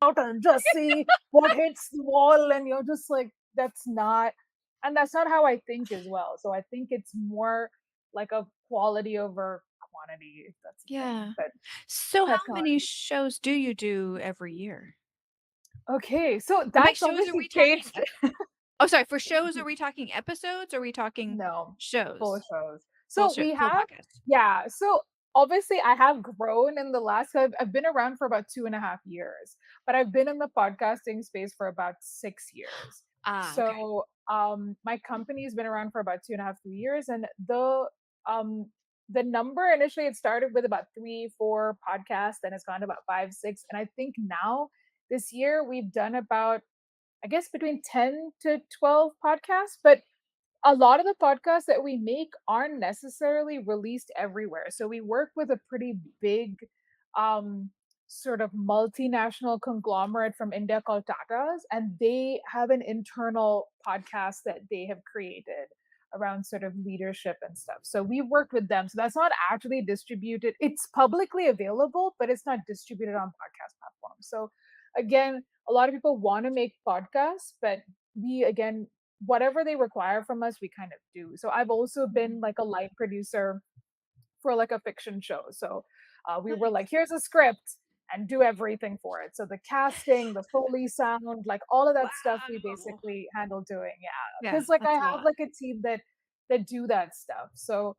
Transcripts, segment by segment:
out and just see what hits the wall, and you're just like, that's not how I think as well. So I think it's more like a quality over quantity, if that's a thing. Yeah. But So how many technology. shows do you do every year? Okay, so And by that's shows, are obviously we talking changed. oh, sorry, for shows, are we talking episodes, or are we talking No, full shows? shows. Full So show, we full have, podcast. yeah. So obviously, I have grown in the last. I've been around for about 2.5 years, but I've been in the podcasting space for about 6 years. Ah, okay. So my company's been around for about 2.5, 3 years, and um the number initially it started with about 3, 4 podcasts, then it's gone to about 5, 6, and I think now this year we've done about, I guess, between 10 to 12 podcasts, but a lot of the podcasts that we make aren't necessarily released everywhere. So we work with a pretty big um sort of multinational conglomerate from India called Tata's, and they have an internal podcast that they have created around sort of leadership and stuff. So we worked with them. So that's not actually distributed. It's publicly available, but it's not distributed on podcast platforms. So again, a lot of people want to make podcasts, but we again, whatever they require from us, we kind of do. So I've also been Mhm. like a line producer for like a fiction show. So we were like, Nice. here's a script and do everything for it. So the casting, the Foley sound, like all of that stuff, we Wow. basically handle doing. Yeah, Yeah, because like I that's a have lot. like a team that do that stuff. So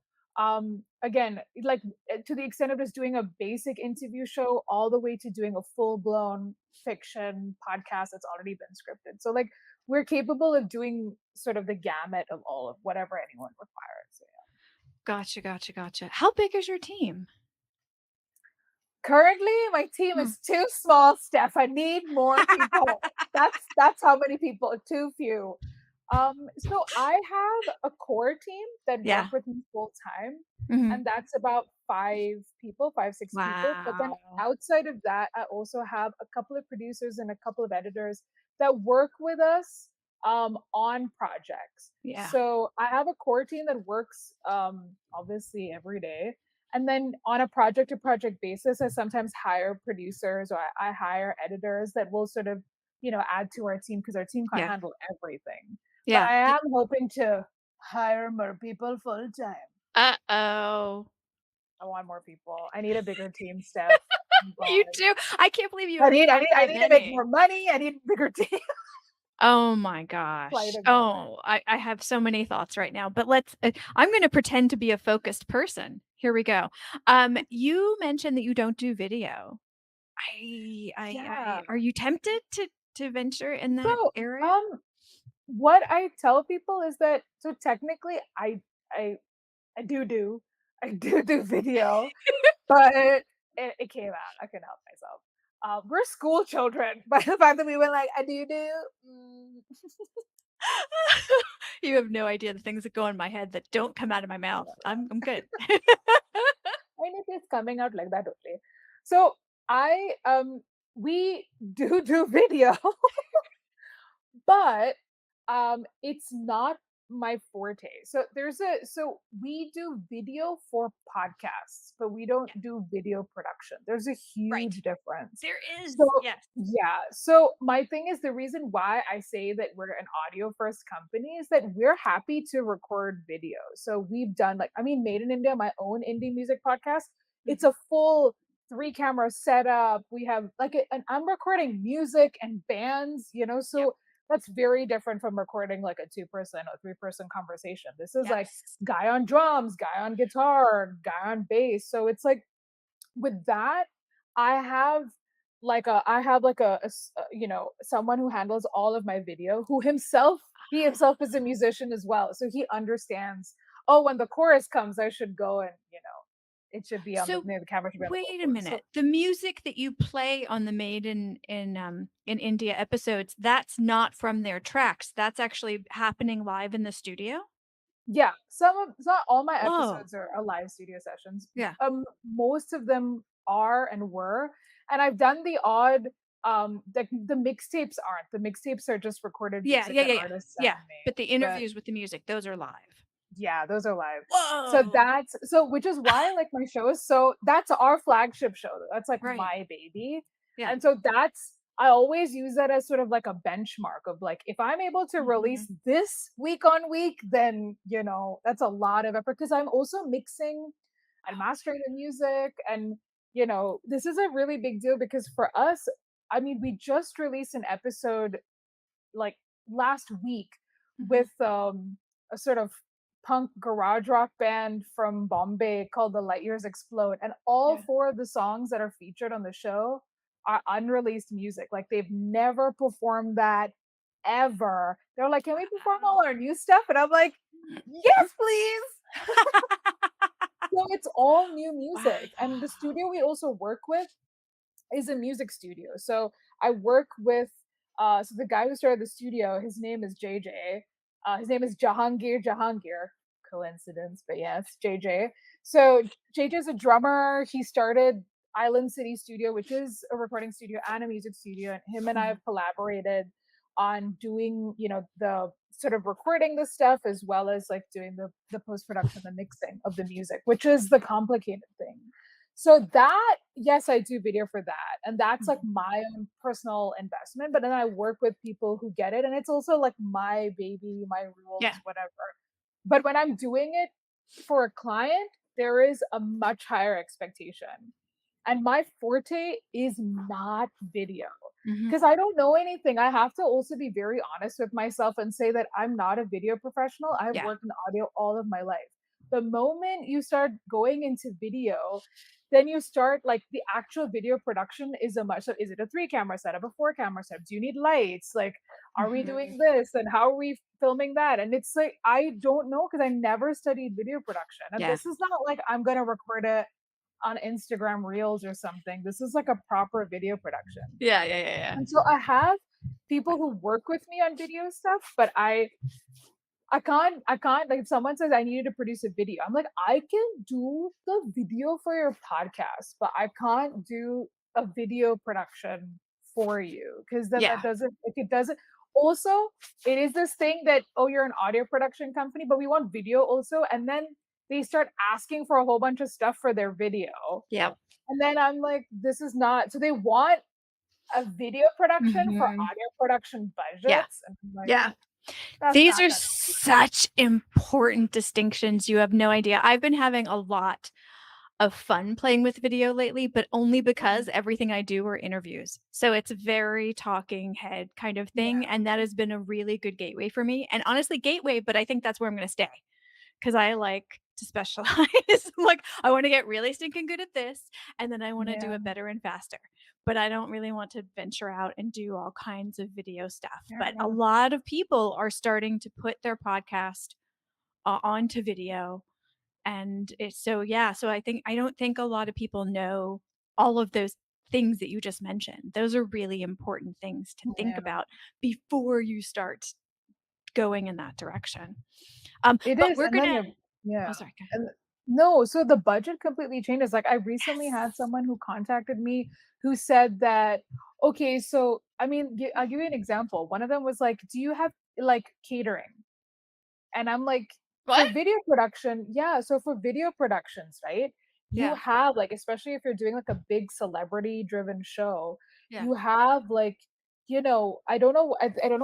again, like to the extent of just doing a basic interview show all the way to doing a full blown fiction podcast that's already been scripted. So like we're capable of doing sort of the gamut of all of whatever anyone requires. So, yeah. Gotcha, gotcha, gotcha. How big is your team? Currently, my team Hmm. is too small, Steph. I need more people. That's how many people, too few. So I have a core team that work Yeah. with me full time, Mhm. and that's about 5 people, 5, 6 people. But then Wow. outside of that, I also have a couple of producers and a couple of editors that work with us on projects. Yeah. So I have a core team that works obviously every day, and then on a project to project basis, I sometimes hire producers or I hire editors that will sort of, add to our team because our team can't Yeah. handle everything. But Yeah. I am hoping to hire more people full time. Uh-oh. I want more people. I need a bigger team, Steph. Oh You God. do? I can't believe you I already need I have need I that need to make many. more money. I need a bigger team. Oh my Flight gosh. agreement. Oh, I have so many thoughts right now, but I'm gonna pretend to be a focused person. Here we go. You mentioned that you don't do video. I Yeah. are you tempted to venture in that So area? um what I tell people is that so technically I I do. I do video, but it came out. I couldn't help myself. We're school children, but the fact that we went like, I do. Mm. You have no idea the things that go in my head that don't come out of my mouth. I'm good. And it is coming out like that only. So we do video, but it's not my forte. So we do video for podcasts, but we don't Yeah, do video production. There's a right. huge difference. There So is, yes. yeah, so my thing is the reason why I say that we're an audio first company is that we're happy to record video. So we've done like, I mean, Made in India, my own indie music podcast, it's Mhm. a full 3 camera setup. We have like and I'm recording music and bands, Yep. so that's very different from recording like a 2 person or 3 person conversation. This is like Yes. guy on drums, guy on guitar, guy on bass. So it's like with that, I have I have like someone who handles all of my video, who he himself is a musician as well. So he understands, oh, when the chorus comes, I should go and, it should be on So, the camera should be on the wait a GoPro. So minute. The music that you play on the Made in India episodes, that's not from their tracks. That's actually happening live in the studio? yeah, it's not all my Whoa. episodes are live studio sessions. Yeah. Most of them are and were, and I've done the odd. The mixtapes aren't. The mixtapes are just recorded Yeah, music yeah, that yeah, yeah. artists Yeah, send me. but the But interviews with the music, those are live. yeah, those are live. Whoa. Which is why like my show is so that's our flagship show. That's like Right. my baby. Yeah. And so that's I always use that as sort of like a benchmark of like, if I'm able to Mhm. release this week on week, then, that's a lot of effort because I'm also mixing and Oh, mastering the music. And, this is a really big deal because for us, I mean, we just released an episode like last week mhm. with a sort of punk garage rock band from Bombay called the Light Years Explode, and all Yeah. four of the songs that are featured on the show are unreleased music. Like they've never performed that ever. They're like, "Can we perform Wow. all our new stuff?" And I'm like, "Yes, please." So it's all new music, and the Wow. studio we also work with is a music studio. So I work with so the guy who started the studio, his name is JJ. His name is Jahangir. Coincidence, but yeah, it's JJ. So JJ is a drummer. He started Island City Studio, which is a recording studio and a music studio. And him and I Mhm. have collaborated on doing, the sort of recording the stuff as well as like doing the post production, the mixing of the music, which is the complicated thing. So that, yes, I do video for that. And that's like Mhm. my own personal investment. But then I work with people who get it. And it's also like my baby, my Yeah. rules, whatever. But when I'm doing it for a client, there is a much higher expectation. And my forte is not video Mhm. because I don't know anything. I have to also be very honest with myself and say that I'm not a video professional. I've Yeah. worked in audio all of my life. The moment you start going into video, then you start like the actual video production is a much so is it a three camera setup, a four camera setup? Do you need lights? Like, are we Mhm. doing this and how are we filming that? And it's like I don't know because I never studied video production. And Yeah. this is not like I'm gonna record it on Instagram Reels or something. This is like a proper video production. Yeah, yeah, yeah, yeah. And so I have people who work with me on video stuff, but I can't like if someone says I needed to produce a video, I'm like, I can do the video for your podcast, but I can't do a video production for you because then that Yeah. doesn't like it doesn't also it is this thing that oh you're an audio production company, but we want video also, and then they start asking for a whole bunch of stuff for their video. Yep. And then I'm like, this is not so they want a video production for Mhm. audio production Yeah. budgets. And I'm like, Yeah. that's These not are gonna such important distinctions, you have no idea. I've been having a lot of fun playing with video lately, but only because everything I do are interviews. So it's very talking head kind of thing, yeah, and that has been a really good gateway for me, and honestly gateway, but I think that's where I'm gonna stay. 'Cause I like to specialize. Like, I wanna get really stinking good at this, and then I wanna do yeah, it better and faster. But I don't really want to venture out and do all kinds of video stuff. fair But a enough. lot of people are starting to put their podcast onto video, and it's so yeah, so I don't think a lot of people know all of those things that you just mentioned. Those are really important things to think Yeah. about before you start going in that direction. It But is, we're and then gonna you're yeah, oh, sorry, go ahead. and no, so the budget completely changes, like, I recently had Yes. someone who contacted me who said that, "Okay, so" I mean, I'll give you an example. One of them was like, "Do you have, like, catering?" And I'm like, What? for video production, yeah, so for video productions, right? You Yeah, have like, especially if you're doing like a big celebrity driven show, yeah, you have like, I don't know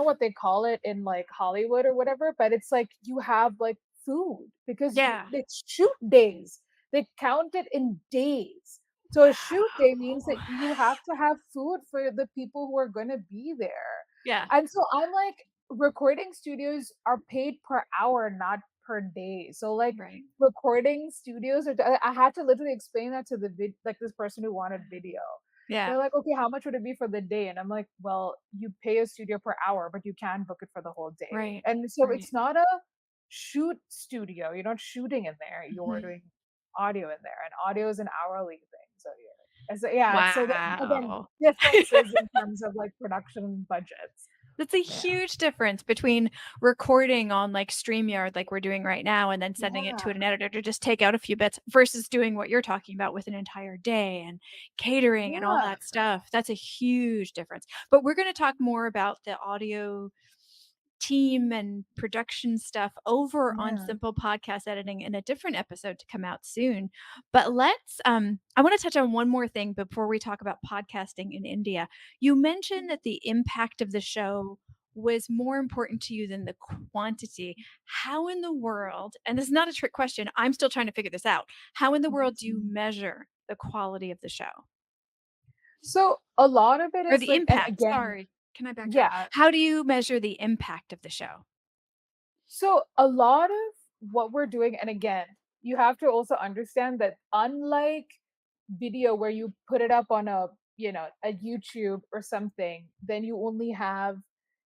what they call it in like Hollywood or whatever, but it's like you have like food because yeah. it's shoot days. They count it in days. So a shoot day means that Wow. you have to have food for the people who are going to be there. Yeah, And so I'm like, recording studios are paid per hour, not per day. So like right. recording studios are I had to literally explain that to like this person who wanted video. Yeah, They're like, "Okay, how much would it be for the day?" And I'm like, "Well, you pay a studio per hour, but you can book it for the whole day." right, And so right. it's not a shoot studio. You're not shooting in there. You're Mhm. doing audio in there, and audio is an hourly thing. So yeah. And so yeah, so again, Wow. differences in terms of like production budgets. That's a Yeah. huge difference between recording on, like, StreamYard like we're doing right now and then sending it to Yeah. an editor to just take out a few bits versus doing what you're talking about with an entire day and catering and all Yeah. that stuff. That's a huge difference. But we're gonna talk more about the audio team and production stuff over on Yeah. simple podcast editing in a different episode to come out soon. But I want to touch on one more thing before we talk about podcasting in India. You mentioned that the impact of the show was more important to you than the quantity. How in the world, and this is not a trick question, I'm still trying to figure this out. How in the world do you Mhm. measure the quality of the show? So a lot of it Or is the like, and impact, again, sorry. Can I back up? yeah. How do you measure the impact of the show? So a lot of what we're doing, and again, you have to also understand that unlike video where you put it up on a, a YouTube or something, then you only have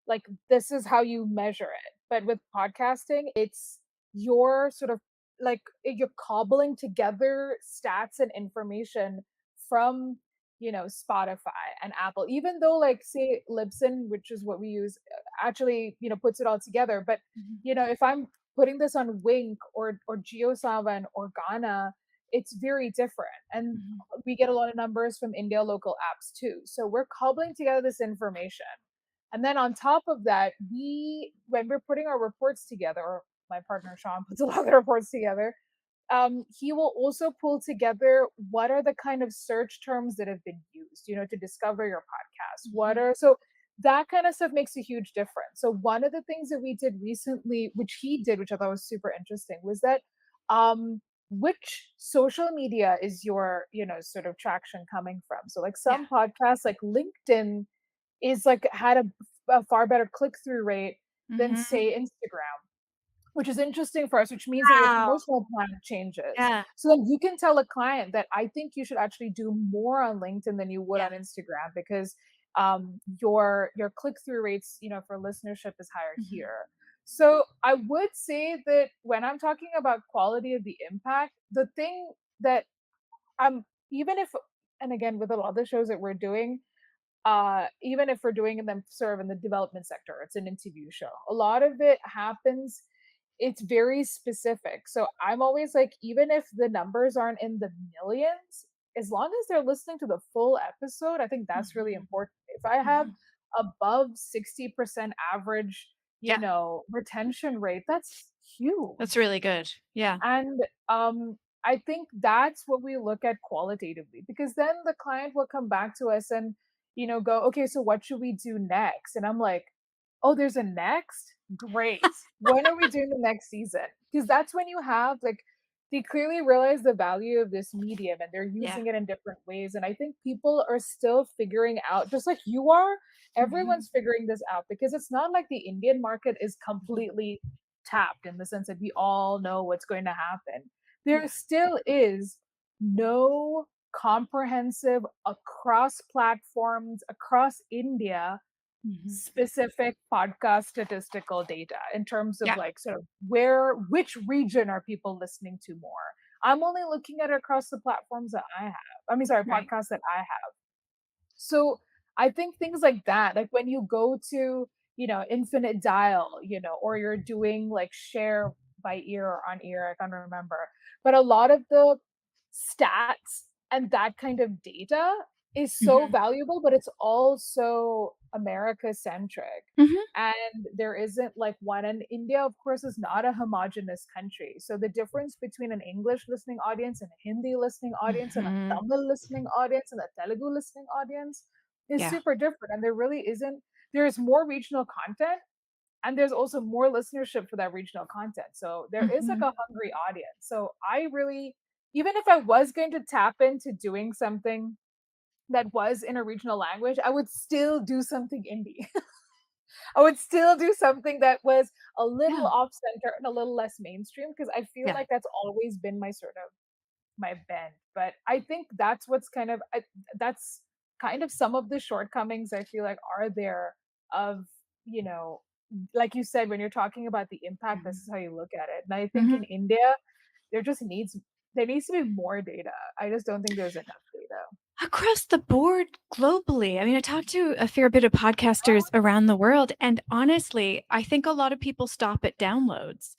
like, this is how you measure it. But with podcasting, it's your sort of like, you're cobbling together stats and information from, Spotify and Apple. Even though, like, say Libsyn, which is what we use, actually, puts it all together. But Mhm, if I'm putting this on Wink or JioSaavn or Ghana, it's very different. And mhm, we get a lot of numbers from India local apps too. So we're cobbling together this information. And then on top of that, when we're putting our reports together, or my partner Sean puts a lot of the reports together, he will also pull together what are the kind of search terms that have been used, to discover your podcast. mhm. So that kind of stuff makes a huge difference. So one of the things that we did recently, which he did, which I thought was super interesting, was that which social media is your, sort of traction coming from? So like Yeah. some podcasts, like LinkedIn, is like had a far better click through rate than Mhm. say Instagram, which is interesting for us, which means that your Wow. promotional plan changes. Yeah, So then you can tell a client that I think you should actually do more on LinkedIn than you would yeah. on Instagram because your click through rates, for listenership is higher Mhm, here. So I would say that when I'm talking about quality of the impact, the thing that even if, and again with a lot of the shows that we're doing, even if we're doing them sort of in the development sector, it's an interview show. A lot of it happens, it's very specific. So I'm always like, even if the numbers aren't in the millions, as long as they're listening to the full episode, I think that's really mhm, important. If I have mhm. above 60% average, Yeah, retention rate, that's that's huge. really good. Yeah. And I think that's what we look at qualitatively, because then the client will come back to us and, go, okay, so what should we do next? And I'm like, oh, there's a next? Great. When are we doing the next season? Because that's when you have like, they clearly realize the value of this medium and they're Yeah. using it in different ways. And I think people are still figuring out, just like you are, Mhm, everyone's figuring this out because it's not like the Indian market is mhm. completely tapped in the sense that we all know what's going to happen. There Yeah. still is no comprehensive across platforms, across India, Mhm. specific podcast statistical data in terms of Yeah. like sort of which region are people listening to more. I'm only looking at it across the platforms that I have. I mean, sorry, Right. podcasts that I have. So I think things like that, like when you go to, infinite dial, or you're doing like share by ear or on ear, I can't remember. But a lot of the stats and that kind of data is so Mhm, valuable, but it's also America centric. mhm, And there isn't like one, and India, of course, is not a homogenous country. So the difference between an English listening audience and a Hindi listening audience and a mhm. Tamil listening audience and a Telugu listening audience is Yeah. super different. And there really isn't, there's more regional content and there's also more listenership for that regional content. So there is like Mhm. a hungry audience. So I really, even if I was going to tap into doing something that was in a regional language, I would still do something indie. I would still do something that was a little Yeah. off center and a little less mainstream because I feel Yeah. like that's always been my sort of my bend. But I think that's what's that's kind of some of the shortcomings I feel like are there of, you know, like you said, when you're talking about the impact, this Mhm. is how you look at it. And I think in Mhm. India, there just there needs to be more data. I just don't think there's enough data. Across the board globally. I mean, I talked to a fair bit of podcasters around the world, and honestly, I think a lot of people stop at downloads.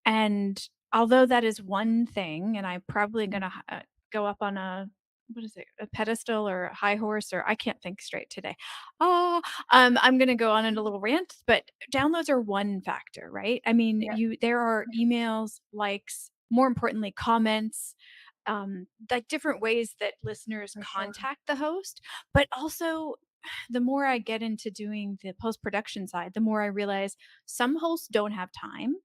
And although that is one thing, and I'm probably gonna go up on a what is it? A pedestal or a high horse, or I can't think straight today. Oh, I'm gonna go on in a little rant, but downloads are one factor, right? I mean, Yeah, there are emails, likes, more importantly, comments, like different ways that listeners for sure. contact the host, but also the more I get into doing the post production side, the more I realize some hosts don't have time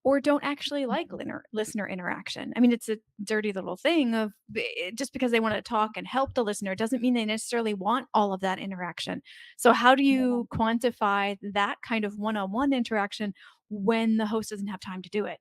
or don't actually like Mhm. listener interaction. I mean, it's a dirty little thing of just because they want to talk and help the listener doesn't mean they necessarily want all of that interaction. So, how do Yeah. you quantify that kind of one on one interaction when the host doesn't have time to do it?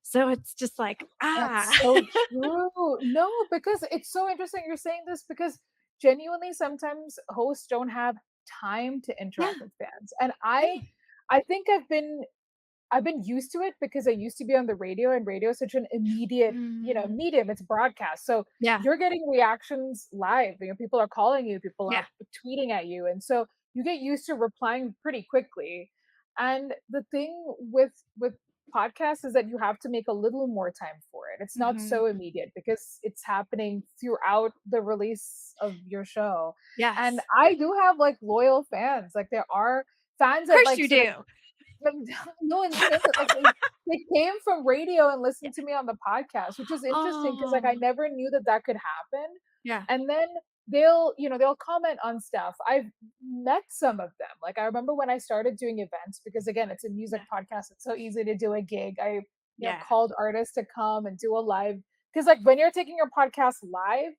So, it's just like, That's ah, so true. No, because it's so interesting you're saying this because genuinely sometimes hosts don't have time to yeah, interact with fans. And yeah, I think I've been used to it because I used to be on the radio, and radio is such an immediate, mm, medium. It's broadcast. So yeah, you're getting reactions live. People are calling you, people yeah, are tweeting at you. And so you get used to replying pretty quickly. And the thing with podcasts is that you have to make a little more time for it. It's not hmm, so immediate because it's happening throughout the release of your show. And yes, I do have like loyal fans. Like there are fans of that course like you sort of do. like, no, and the thing is that, like, they came from radio and Yeah. listened to me on the podcast, which is interesting because like, I Oh, never knew that that could happen, yeah, and then they'll comment on stuff. I've met some of them. Like, I remember when I started doing events because, again, it's a music yeah, podcast, it's so easy to do a gig. I, yeah, called artists to come and do a live because, like, when you're taking your podcast live,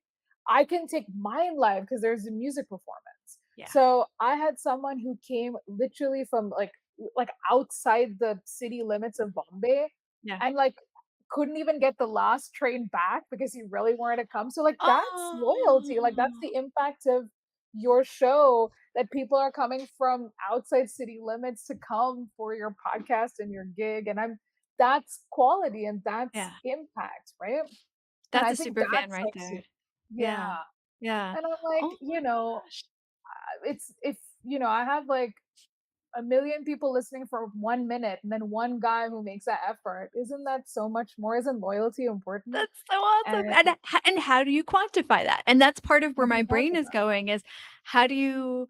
I can take mine live because there's a music performance. yeah, So I had someone who came literally from like outside the city limits of Bombay yeah. and like couldn't even get the last train back because he really wanted to come. So like that's loyalty. Like that's Oh, the impact of your show that people are coming from outside city limits to come for your podcast and your gig. And that's quality and that's yeah. impact, right? And That's I a think super fan that's right like there. Yeah, yeah. yeah. And I'm like, Oh my gosh. it's if I have like a million people listening for 1 minute and then one guy who makes that effort, isn't that so much more? Isn't loyalty important? That's so awesome. And And how do you quantify that? And that's part of how where do my you brain is quantify? going is how do you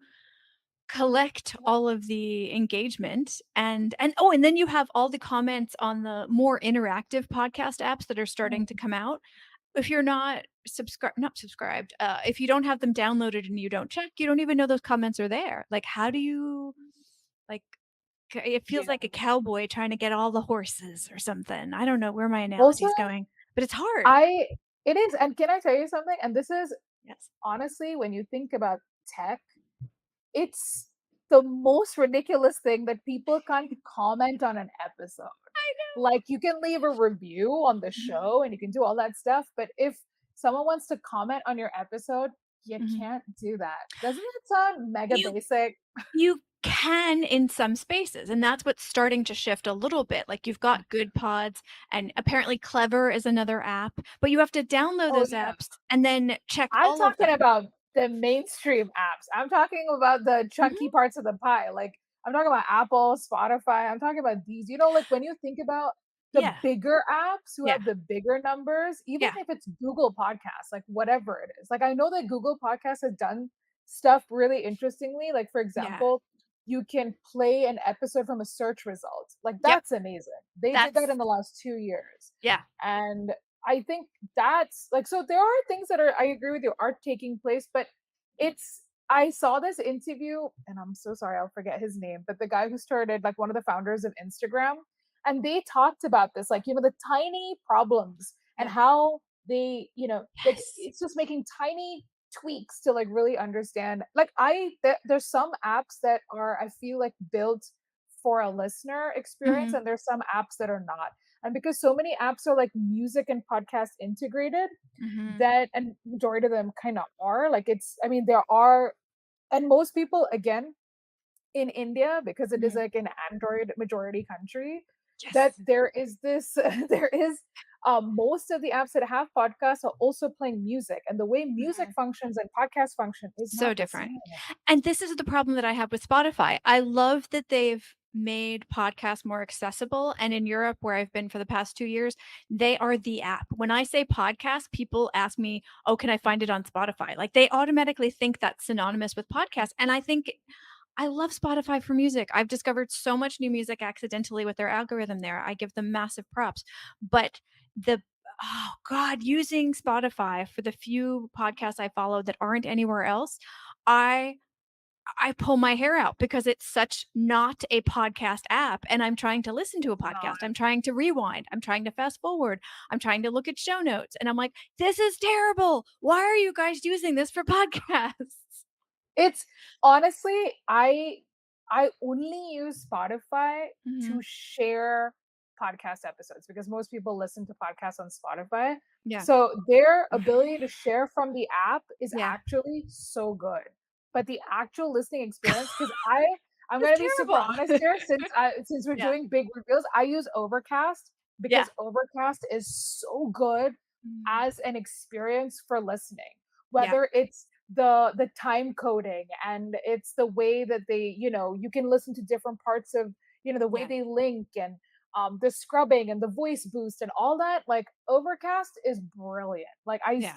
collect all of the engagement and oh, and then you have all the comments on the more interactive podcast apps that are starting to Mhm. come out. If you're not subscribed, if you don't have them downloaded and you don't check, you don't even know those comments are there. Like, how do you, like, it feels Yeah. like a cowboy trying to get all the horses or something. I don't know where my analogy Also, is going, but it's hard. I it is, and can I tell you something? And this is Yes. honestly, when you think about tech, it's the most ridiculous thing that people can't comment on an episode. I Like, you can leave a review on the know. Mhm. show and you can do all that stuff, but if someone wants to comment on your episode, you Mhm. can't do that. Doesn't that sound mega You basic? you can in some spaces, and that's what's starting to shift a little bit. Like, you've got Good Pods, and apparently Clever is another app, but you have to download Oh, those yeah. apps and then check I'm all of talking them. about the mainstream apps. I'm talking about the chunky Mhm. parts of the pie. Like, I'm talking about Apple, Spotify. I'm talking about these. Like when you think about the Yeah. bigger apps who Yeah. have the bigger numbers, even Yeah. if it's Google Podcasts, like whatever it is. Like, I know that Google Podcasts has done stuff really interestingly. Like, for Yeah. example, you can play an episode from a search result. Like, Yep. that's amazing. They did that That's in the last 2 years. yeah. And I think that's like, so there are things that are, I agree with you, are taking place, but it's I saw this interview and I'm so sorry, I'll forget his name, but the guy who started, like, one of the founders of Instagram, and they talked about this, like, the tiny problems and Yeah. how like Yes. it's just making tiny tweaks to like really understand. Like, there's some apps that are, I feel like, built for a listener experience, Mhm. and there's some apps that are not. And because so many apps are like music and podcast integrated, Mhm. that and majority of them kind of are like, I mean, there are, and most people, again, in India, because it is Mhm. like an Android majority country, that Yes. there is this there is most of the apps that have podcasts are also playing music, and the way music Mhm. functions and podcast function is So not the different. same. And this is the problem that I have with Spotify. I love that they've made podcasts more accessible. And in Europe, where I've been for the past 2 years, they are the app. When I say podcast, people ask me, "Oh, can I find it on Spotify?" Like they automatically think that's synonymous with podcast. And I think I love Spotify for music. I've discovered so much new music accidentally with their algorithm there. I give them massive props. But the oh god, using Spotify for the few podcasts I follow that aren't anywhere else, I I pull my hair out because it's such not a podcast app and I'm trying to listen to a podcast. not. I'm trying to rewind. I'm trying to fast forward. I'm trying to look at show notes and I'm like, "This is terrible. Why are you guys using this for podcasts?" It's honestly, I only use Spotify to Mhm. share podcast episodes because most people listen to podcasts on Spotify. Yeah. So their ability to share from the app is Yeah. actually so good. But the actual listening experience, because I'm It's gonna be super terrible. honest here, since we're Yeah. doing big reveals, I use Overcast Yeah. because Overcast is so good Mm. as an experience for listening. Yeah. Whether it's the time coding, and it's the way that they, you can listen to different parts of, the way Yeah. they link, and the scrubbing and the voice boost and all that. Like, Overcast is brilliant. Like, Yeah.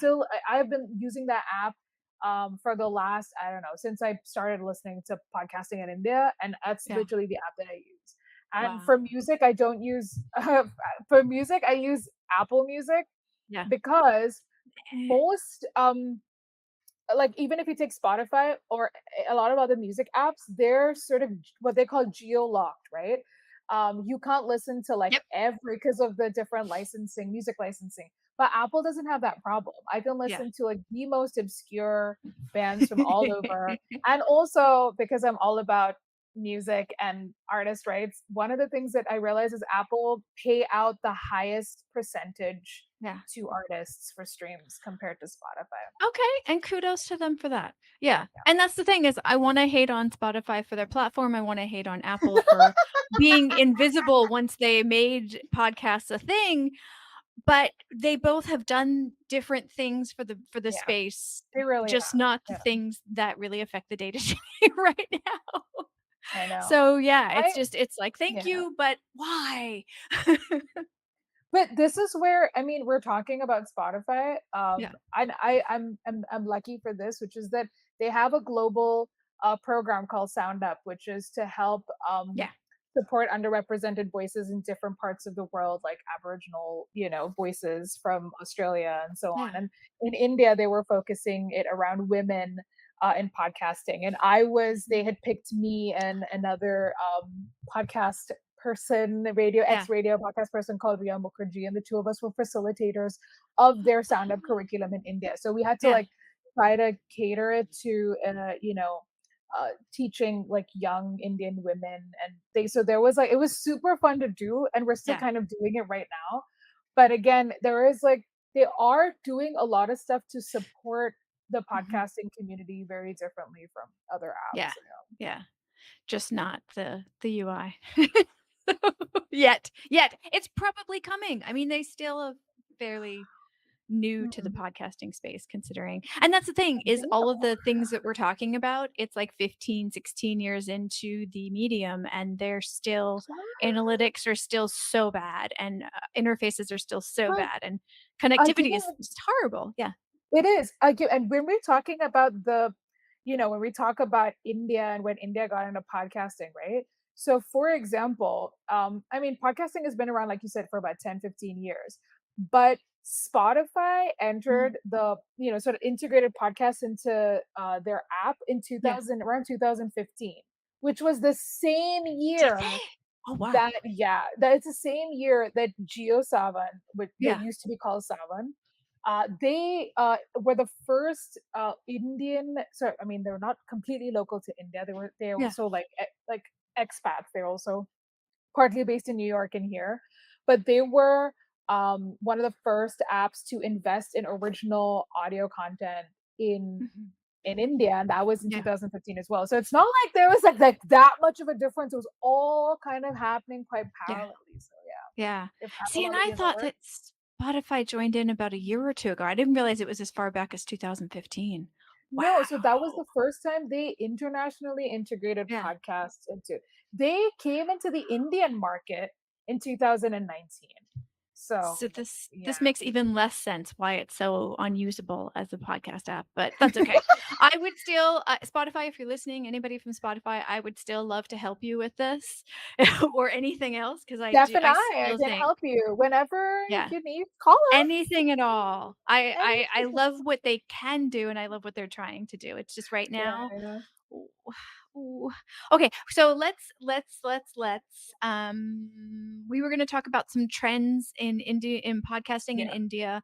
I've been using that app for the last, I don't know, since I started listening to podcasting in India, and that's Yeah. literally the app that I use. And Wow. for music, I don't use for music I use Apple Music, Yeah. because Eh, most like, even if you take Spotify or a lot of other music apps, they're sort of what they call geo locked, right? You can't listen to like yep. every, because of the different licensing, music licensing. But Apple doesn't have that problem. I can Yeah. listen to like the most obscure bands from all over. And also, because I'm all about music and artist rights, one of the things that I realize is Apple pay out the highest percentage Yeah. to artists for streams compared to Spotify. Okay, and kudos to them for that. Yeah, and that's the thing is I wanna hate on Spotify for their platform, I wanna hate on Apple for being invisible once they made podcasts a thing, but they both have done different things for the Yeah, space, they really just have. not the Yeah, things that really affect the day-to-day right now. I know. So, yeah, I it's like, "Thank Yeah. you, but why?" But this is where, I mean, we're talking about Spotify, Yeah, and I'm lucky for this, which is that they have a global program called Sound Up, which is to help yeah, support underrepresented voices in different parts of the world, like Aboriginal, voices from Australia and so on. yeah, And in India, they were focusing it around women in podcasting. And they had picked me and another podcast person, yeah, radio podcast person called Ria Mukherjee, and the two of us were facilitators of their stand up oh, curriculum in India. So we had to yeah, like try to cater it to, teaching like young Indian women, and so there was like, it was super fun to do, and we're still yeah, kind of doing it right now. But again, there is like, they are doing a lot of stuff to support the mhm, podcasting community very differently from other yeah, apps. yeah. Just not the UI. Yet. It's probably coming. I mean, they still are fairly new to the Mhm. podcasting space considering and that's the thing I is think all of the things that we're talking about, it's like 15, 16 years into the medium and they're still analytics are still so bad and, interfaces are still so Well, bad and I think connectivity is just horrible. Yeah. it is. And when we're talking about when we talk about India and when India got into podcasting, right? So, for example, I mean, podcasting has been around, like you said, for about 10, 15 years. But Spotify Mhm. entered the, sort of integrated podcast into their app in Yeah. 2000, around 2015, which was the same Did year they? Oh, wow. that, yeah, that it's the same year that GeoSavan, which that Yeah. used to be called Savan, they were the first Indian. So I mean, they're not completely local to India. They Yeah. also like like expats. They're also partly based in New York and here, but they were one of the first apps to invest in original audio content in Mhm. in India, and that was in Yeah. 2015 as well. So it's not like there was like that much of a difference. It was all kind of happening quite Yeah. parallelly. So Yeah. yeah, if See, Apple and ever I gets thought over it. that Spotify joined in about a year or 2 ago. I didn't realize it was as far back as 2015. No, so that was the Wow. first time they internationally integrated Yeah. podcasts into. They came into the Indian market in 2019. So So, this yeah. makes even less sense why it's so unusable as a podcast app, but that's okay. I would still Spotify, if you're listening, anybody from Spotify, I would still love to help you with this or anything else because I I still can think help you whenever yeah, you need. Call us. anything at all. I Anything. love what they can do and I love what they're trying to do. It's just right Yeah, now. yeah. Ooh, ooh. Okay, so we were gonna talk about some trends in India in podcasting in Yeah, India.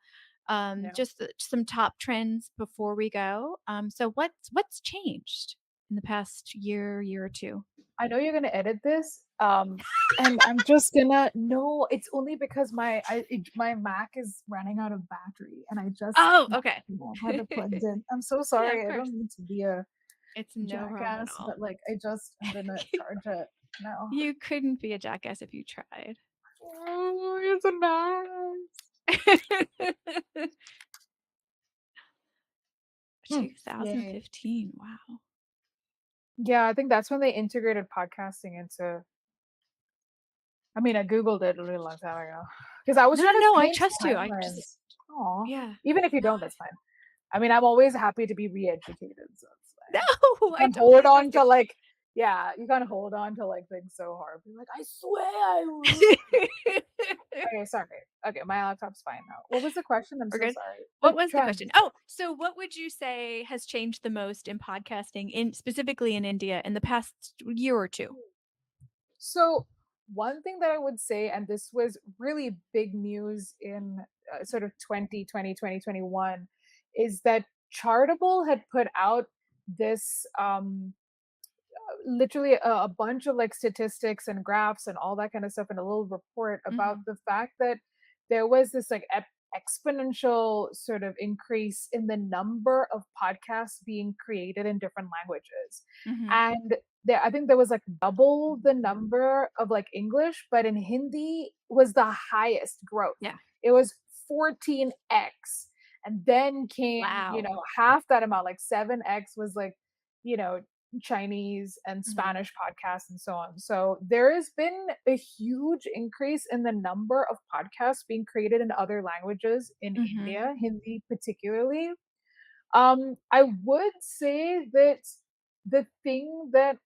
yeah. Just some top trends before we go. So what's changed in the past year or two? I know you're gonna edit this, and I'm just gonna no, it's only because my Mac is running out of battery, and I just Oh, not okay. had it plugged in. I'm so Yeah, of sorry. I course. don't mean to be a It's no problem at jackass, all. but like I just am gonna charge it now. You couldn't be a jackass if you tried. Oh, it's a nice. Yay. 2015, wow. Yeah, I think that's when they integrated podcasting into. I mean, I googled it a really long time ago because I was No, no, trying to no, I paint trust you, I just timelines. Aw. yeah. Even if you No, don't, that's fine. I mean, I'm always happy to be re-educated, so it's no, fine. You I can hold totally on trust you. to like, yeah, you can hold on to like things so hard. Be like, I swear I will. Okay, sorry. Okay, my laptop's fine now. What was the question? I'm We're so good? sorry. What The was the question? trends. Oh, so what would you say has changed the most in podcasting in specifically in India in the past year or 2? So one thing that I would say, and this was really big news in sort of 2021, is that Chartable had put out this literally a bunch of like statistics and graphs and all that kind of stuff in a little report about Mhm, the fact that there was this like exponential sort of increase in the number of podcasts being created in different languages. mhm. And there, I think there was like double the number of like English, but in Hindi was the highest growth. Yeah. It was 14x. And then came, Wow. half that amount, like 7x was like, you know, Chinese and Mhm, Spanish podcasts and so on. So there has been a huge increase in the number of podcasts being created in other languages in mhm, India, Hindi particularly. I would say that the thing that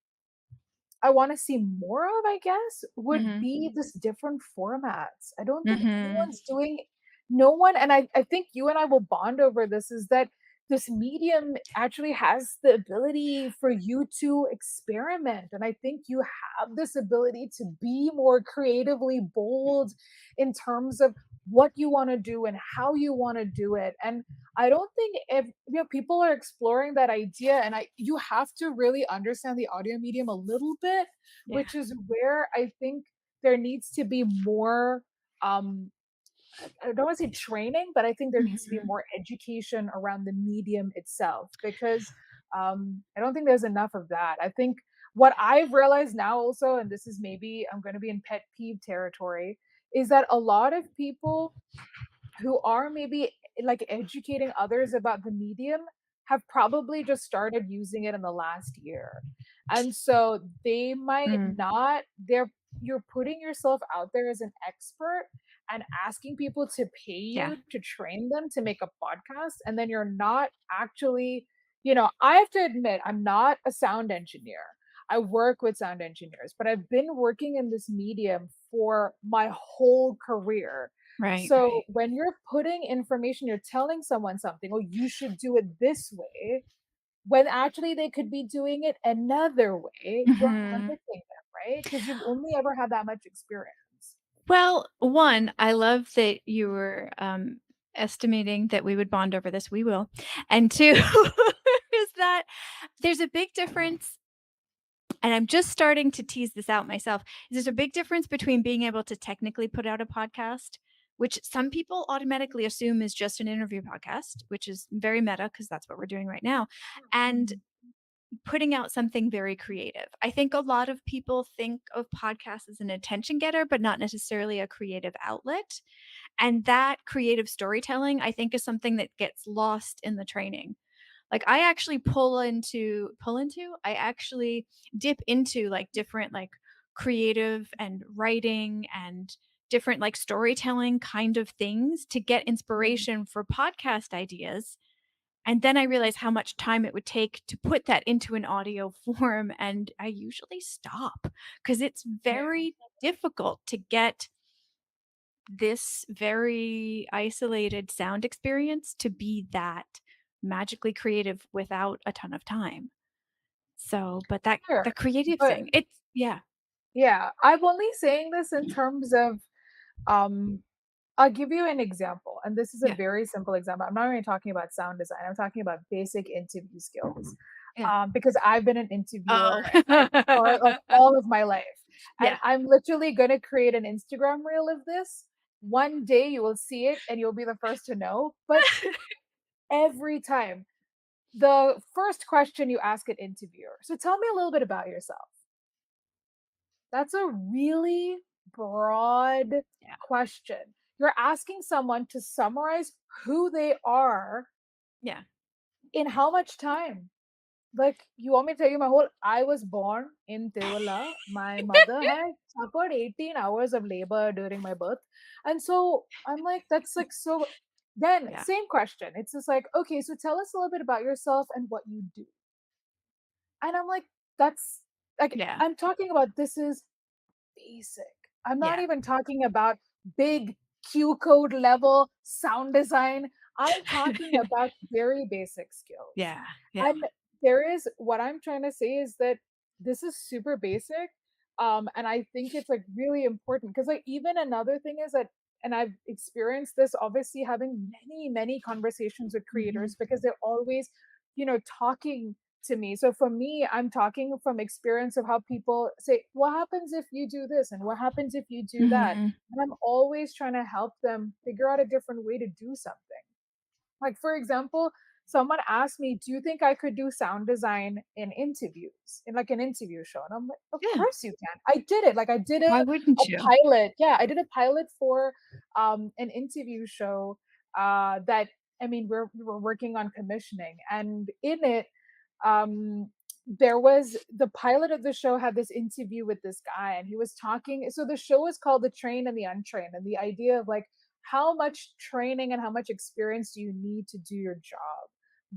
I want to see more of, I guess, would mhm, be this different formats. I don't think mhm. anyone's doing, no one, and I think you and I will bond over this, is that this medium actually has the ability for you to experiment. And I think you have this ability to be more creatively bold in terms of what you want to do and how you want to do it. And I don't think if people are exploring that idea, and I you have to really understand the audio medium a little bit, Yeah. which is where I think there needs to be more um I don't want to say training, but I think there needs to be Mhm. more education around the medium itself, because I don't think there's enough of that. I think what I've realized now also, and this is maybe I'm going to be in pet peeve territory, is that a lot of people who are maybe like educating others about the medium have probably just started using it in the last year. And so they might Mm. not, you're putting yourself out there as an expert and asking people to pay Yeah. you to train them to make a podcast, and then you're not actually, I have to admit I'm not a sound engineer. I work with sound engineers, but I've been working in this medium for my whole career. Right, So right. when you're putting information, you're telling someone something, oh, you should do it this way, when actually they could be doing it another way, you're Mhm. limiting them, right? Because you've only ever had that much experience. Well, 1, I love that you were, estimating that we would bond over this, we will, and 2 is that there's a big difference, and I'm just starting to tease this out myself. There's a big difference between being able to technically put out a podcast, which some people automatically assume is just an interview podcast, which is very meta because that's what we're doing right now, and Mhm. putting out something very creative. I think a lot of people think of podcasts as an attention getter, but not necessarily a creative outlet. And that creative storytelling, I think, is something that gets lost in the training. Like, I actually I actually dip into, like, different, like, creative and writing and different, like, storytelling kind of things to get Mhm. inspiration for podcast ideas, and then I realized how much time it would take to put that into an audio form, and I usually stop because it's Yeah. very difficult to get this very isolated sound experience to be that magically creative without a ton of time. So, but that Sure. the creative But thing, it's yeah, yeah, I'm only saying this in terms of um I'll give you an example, and this is a yeah. very simple example. I'm not even talking about sound design. I'm talking about basic interview skills, Yeah. because I've been an interviewer Oh. like for like all of my life, and Yeah. I'm literally gonna create an Instagram reel of this. One day you will see it, and you'll be the first to know. But every time, the first question you ask an interviewer. So tell me a little bit about yourself. That's a really broad Yeah. question. You're asking someone to summarize who they are Yeah. in how much time? Like, you want me to tell you my whole I was born in Tiruvalla. My mother had suffered 18 hours of labor during my birth. And so I'm like, that's like so. Then, Yeah. same question. It's just like, okay, so tell us a little bit about yourself and what you do. And I'm like, that's like, Yeah. I'm talking about this is basic. I'm not Yeah. even talking about big Q code level sound design. I'm talking about very basic skills. Yeah. Yeah. And there is what I'm trying to say is that this is super basic. And I think it's like really important because like even another thing is that and I've experienced this obviously having many conversations with Mhm. creators because they're always, talking to me. So for me, I'm talking from experience of how people say, "What happens if you do this?" and "What happens if you do that?" Mhm. And I'm always trying to help them figure out a different way to do something. Like, for example, someone asked me, "Do you think I could do sound design in interviews, in like an interview show?" And I'm like, "Of Yeah. course you can." I did it. Like, I did Why a wouldn't you? pilot. Yeah, I did a pilot for an interview show that I mean, we were working on commissioning, and in it, there was the pilot of the show had this interview with this guy, and he was talking. So the show is called The Trained and the Untrained, and the idea of like how much training and how much experience do you need to do your job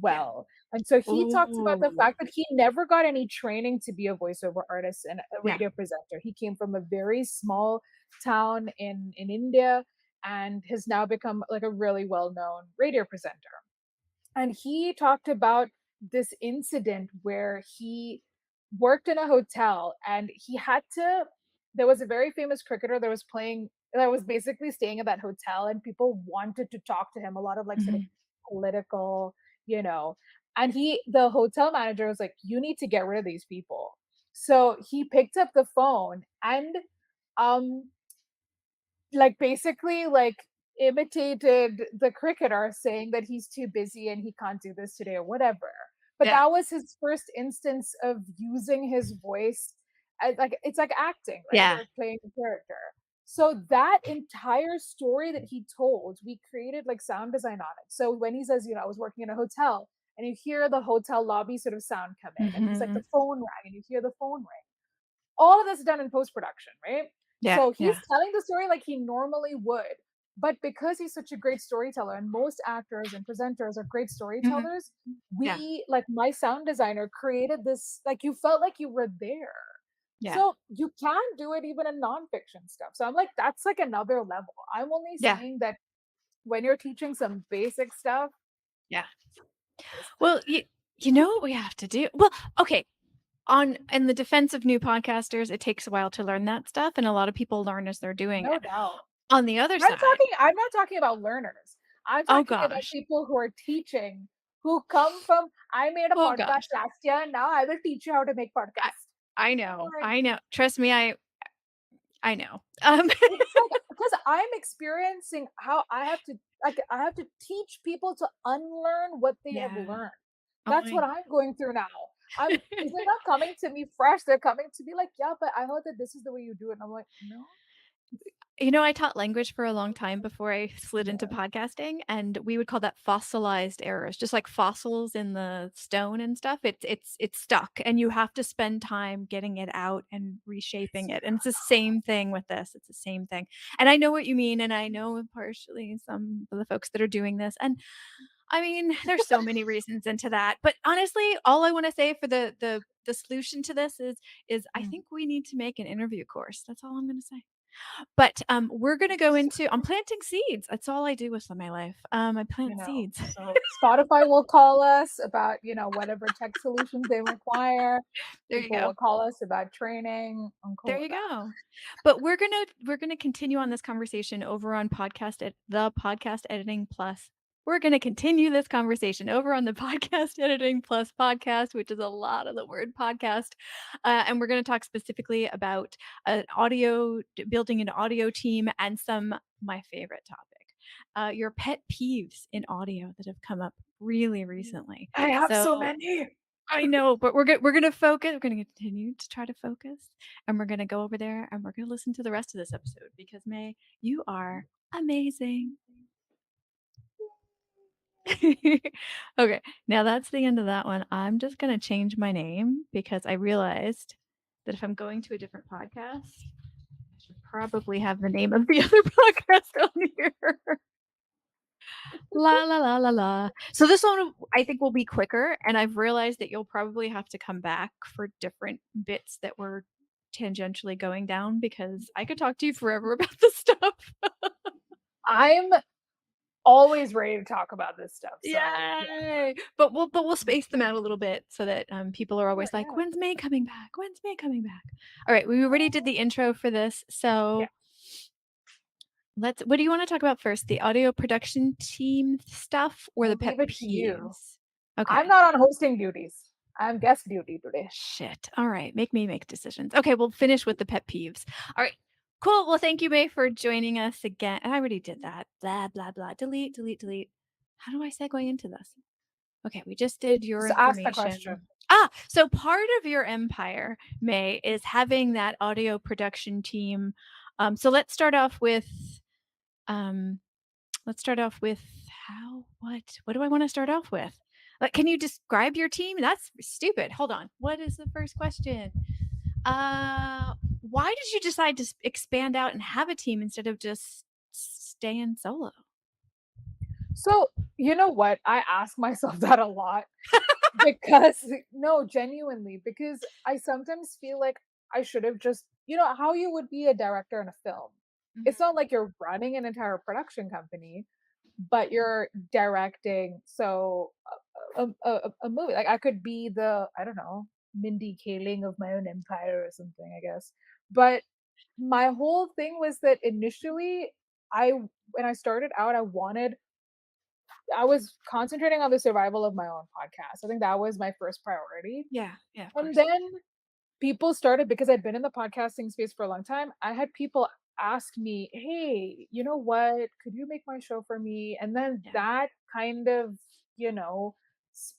Yeah. well. And so he talks about the Ooh. fact that he never got any training to be a voiceover artist and a Yeah. radio presenter. He came from a very small town in India and has now become like a really well-known radio presenter. And he talked about this incident where he worked in a hotel and he had to there was a very famous cricketer that was basically staying at that hotel and people wanted to talk to him, a lot of like sort of Mhm. political, you know. And the hotel manager was like, "You need to get rid of these people." So he picked up the phone and um like, basically, like, imitated the cricketer saying that he's too busy and he can't do this today or whatever. But Yeah. that was his first instance of using his voice as like it's like acting, right? Yeah. Or playing a character. So that entire story that he told, we created like sound design on it. So when he says, "I was working in a hotel," and you hear the hotel lobby sort of sound come in, and he's like, "The Mhm. phone rang," and you hear the phone ring. All of this is done in post production, right? Yeah. So he's Yeah. telling the story like he normally would. But because he's such a great storyteller, and most actors and presenters are great Mhm. storytellers, Yeah. we, like my sound designer, created this, like you felt like you were there. Yeah. So you can do it even in nonfiction stuff. So I'm like, that's like another level. I'm only Yeah. saying that when you're teaching some basic stuff, Yeah. is Well, you know what we have to do? Well, okay, on in the defense of new podcasters, it takes a while to learn that stuff, and a lot of people learn as they're doing no it. doubt. On the other side, I'm not talking about learners. I'm oh talking about gosh. people who are teaching, who come from, "I made a Oh podcast gosh. last year, and now I will teach you how to make I podcasts." I I'm know. like, I know. Trust me, I know. it's like because I'm experiencing how I have to teach people to unlearn what they have Yeah. learned. Oh, That's I what I'm going through now. I'm Is they're not coming to me fresh, they're coming to me like, "Yeah, but I heard that this is the way you do it." And I'm like, "No." You know, I taught language for a long time before I slid into Yeah. podcasting, and we would call that fossilized errors, just like fossils in the stone and stuff. It's stuck, and you have to spend time getting it out and reshaping it. And it's the same thing with this. It's the same thing. And I know what you mean, and I know partially some of the folks that are doing this. And I mean, there's so many reasons into that. But honestly, all I want to say for the solution to this is I Mm, think we need to make an interview course. That's all I'm going to say. But, we're gonna go into I'm planting seeds. That's all I do with my life. I you plant know, seeds. so Spotify will call us about, whatever tech solutions they require. There you People go. will call us about training. I'm There cool with you that. go. But we're gonna continue on this conversation over on the Podcast Editing Plus. We're gonna continue this conversation over on the Podcast Editing Plus podcast, which is a lot of the word podcast, and we're gonna talk specifically about, building an audio team and some my favorite topic, your pet peeves in audio that have come up really recently. I have so So many. I know, but we're gonna focus. We're gonna continue to try to focus, and we're gonna go over there, and we're gonna listen to the rest of this episode because May, you are amazing. Okay, now that's the end of that one. I'm just gonna change my name because I realized that if I'm going to a different podcast, I should probably have the name of the other podcast on here. La la la la la. So this one I think will be quicker, and I've realized that you'll probably have to come back for different bits that we're tangentially going down because I could talk to you forever about this stuff. I'm always ready to talk about this stuff. So yeah, Yay! But we'll space them out a little bit so that people are sure, always like, yeah, "When's May coming back? When's May coming back?" All right, we already did the intro for this, yeah. so let's. What do you want to talk about first? The audio production team stuff or the I'll pet leave it to you. peeves? I'm Okay. not on hosting duties. I'm guest duty today. Shit. All right. Make me make decisions. Okay, we'll finish with the pet peeves. All right. Cool. Well, thank you, May, for joining us again. I already did that. Blah, blah, blah. Delete, delete, delete. How do I segue into this? Okay, we just did your Just ask the information. question. So part of your empire, May, is having that audio production team. So um let's start off with what do I want to start off with? Like, can you describe your team? That's stupid. Hold on. What is the first question? Uh, why did you decide to expand out and have a team instead of just staying solo? So, you know what? I ask myself that a lot because no, genuinely, because I sometimes feel like I should have just, how you would be a director in a film. It's Mhm. not like you're running an entire production company, but you're directing. So a movie, like I could be the, I don't know, Mindy Kaling of my own empire or something, I guess. But my whole thing was that initially, I when I started out, I was concentrating on the survival of my own podcast. I think that was my first priority. Yeah, yeah, of And course. then people started, because I'd been in the podcasting space for a long time. I had people ask me, "Hey, you know what? Could you make my show for me?" And then Yeah, that kind of,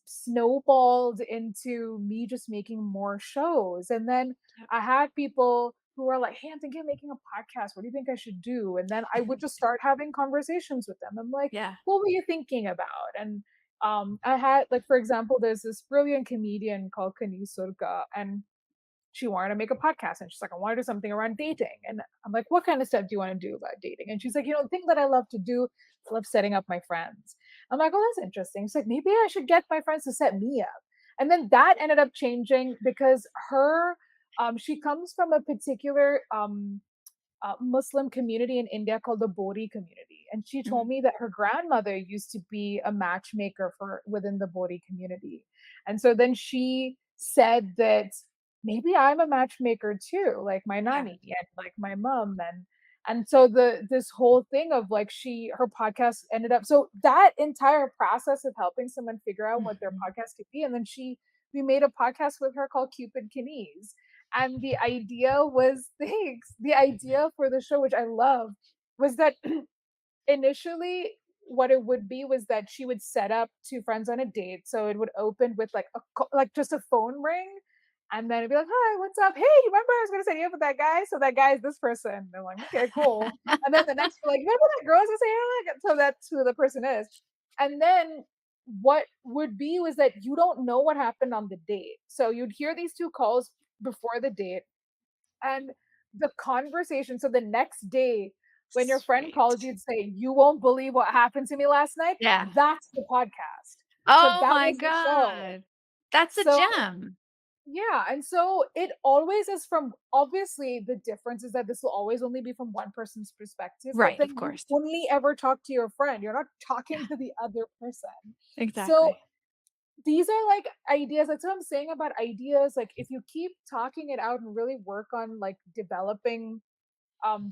snowballed into me just making more shows. And then yep, I had people who were like, "Hey, I'm thinking of making a podcast. What do you think I should do?" And then I would just start having conversations with them. I'm like, yeah, "What were you thinking about?" And I had, like, for example, there's this brilliant comedian called Kani Surka, and she wanted to make a podcast, and she's like, I want to do something around dating. And I'm like, what kind of stuff do you want to do about dating? And she's like, the thing that I love to do, I love setting up my friends. I'm like, oh, that's interesting. She's like, maybe I should get my friends to set me up. And then that ended up changing because she comes from a particular Muslim community in India called the Bodhi community. And she told mhm, me that her grandmother used to be a matchmaker for within the Bodhi community. And so then she said that maybe I'm a matchmaker too, like my yeah, nani and like my mom. And so this whole thing of like her podcast ended up, so that entire process of helping someone figure out what their mhm, podcast could be. And then we made a podcast with her called Cupid Knees, and the idea was thanks. The idea for the show, which I love, was that initially what it would be was that she would set up two friends on a date. So it would open with like like just a phone ring, And then it'd be like, "Hi, what's up? Hey, remember I was gonna set you up with that guy? So that guy is this person." And I'm like, "Okay, cool." And then the next you're like, "Remember that girl I was gonna say hi?" So that's who the person is. And then what would be was that you don't know what happened on the date. So you'd hear these 2 calls before the date, and the conversation, so the next day when your friend calls Sweet. you'd say, "You won't believe what happened to me last night." Yeah. That's the podcast. So Oh that my was the show. god. That's a So gem. yeah, and so it always is from, obviously the difference is that this will always only be from one person's perspective, but Right, of then you course. only ever talk to your friend. You're not Yeah, talking to the other person. So exactly. these are like ideas. That's what I'm saying about ideas. Like if you keep talking it out and really work on like developing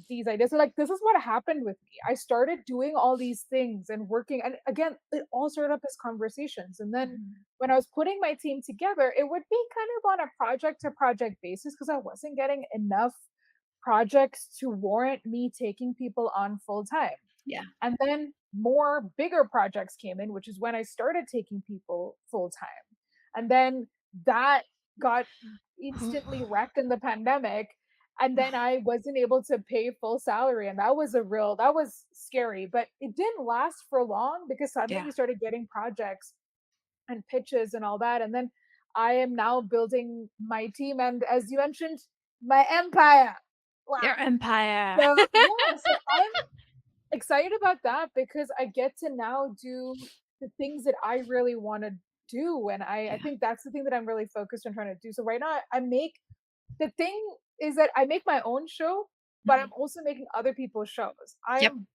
these ideas. So like this is what happened with me. I started doing all these things and working, and again it all started up as conversations, and then Mhm. when I was putting my team together it would be kind of on a project to project basis because I wasn't getting enough projects to warrant me taking people on full time. Yeah. And then more bigger projects came in, which is when I started taking people full time. And then that got instantly wrecked in the pandemic. And then I wasn't able to pay full salary. And that was scary, but it didn't last for long because suddenly Yeah. we started getting projects and pitches and all that. And then I am now building my team. And as you mentioned, my empire. Wow. Your empire. So yeah, so I'm excited about that because I get to now do the things that I really want to do. And I Yeah. think that's the thing that I'm really focused on trying to do. So right now I make the thing is that I make my own show, but I'm Mhm. also making other people's shows. I Yep. am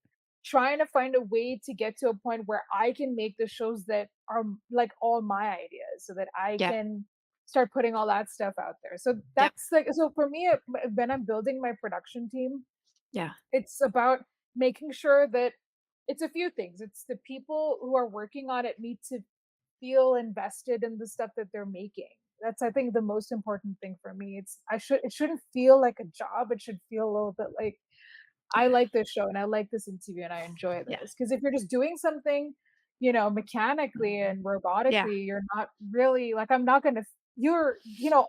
trying to find a way to get to a point where I can make the shows that are like all my ideas so that I Yep. can start putting all that stuff out there. So Yep. that's like, so for me when I'm building my production team, Yeah. it's about making sure that it's a few things. It's the people who are working on it need to feel invested in the stuff that they're making. That's I think the most important thing for me. It shouldn't feel like a job. It should feel a little bit like I Yeah. like this show and I like this interview and I enjoy Yeah. this. Because if you're just doing something, mechanically and Yeah. robotically, you're not really like I'm not gonna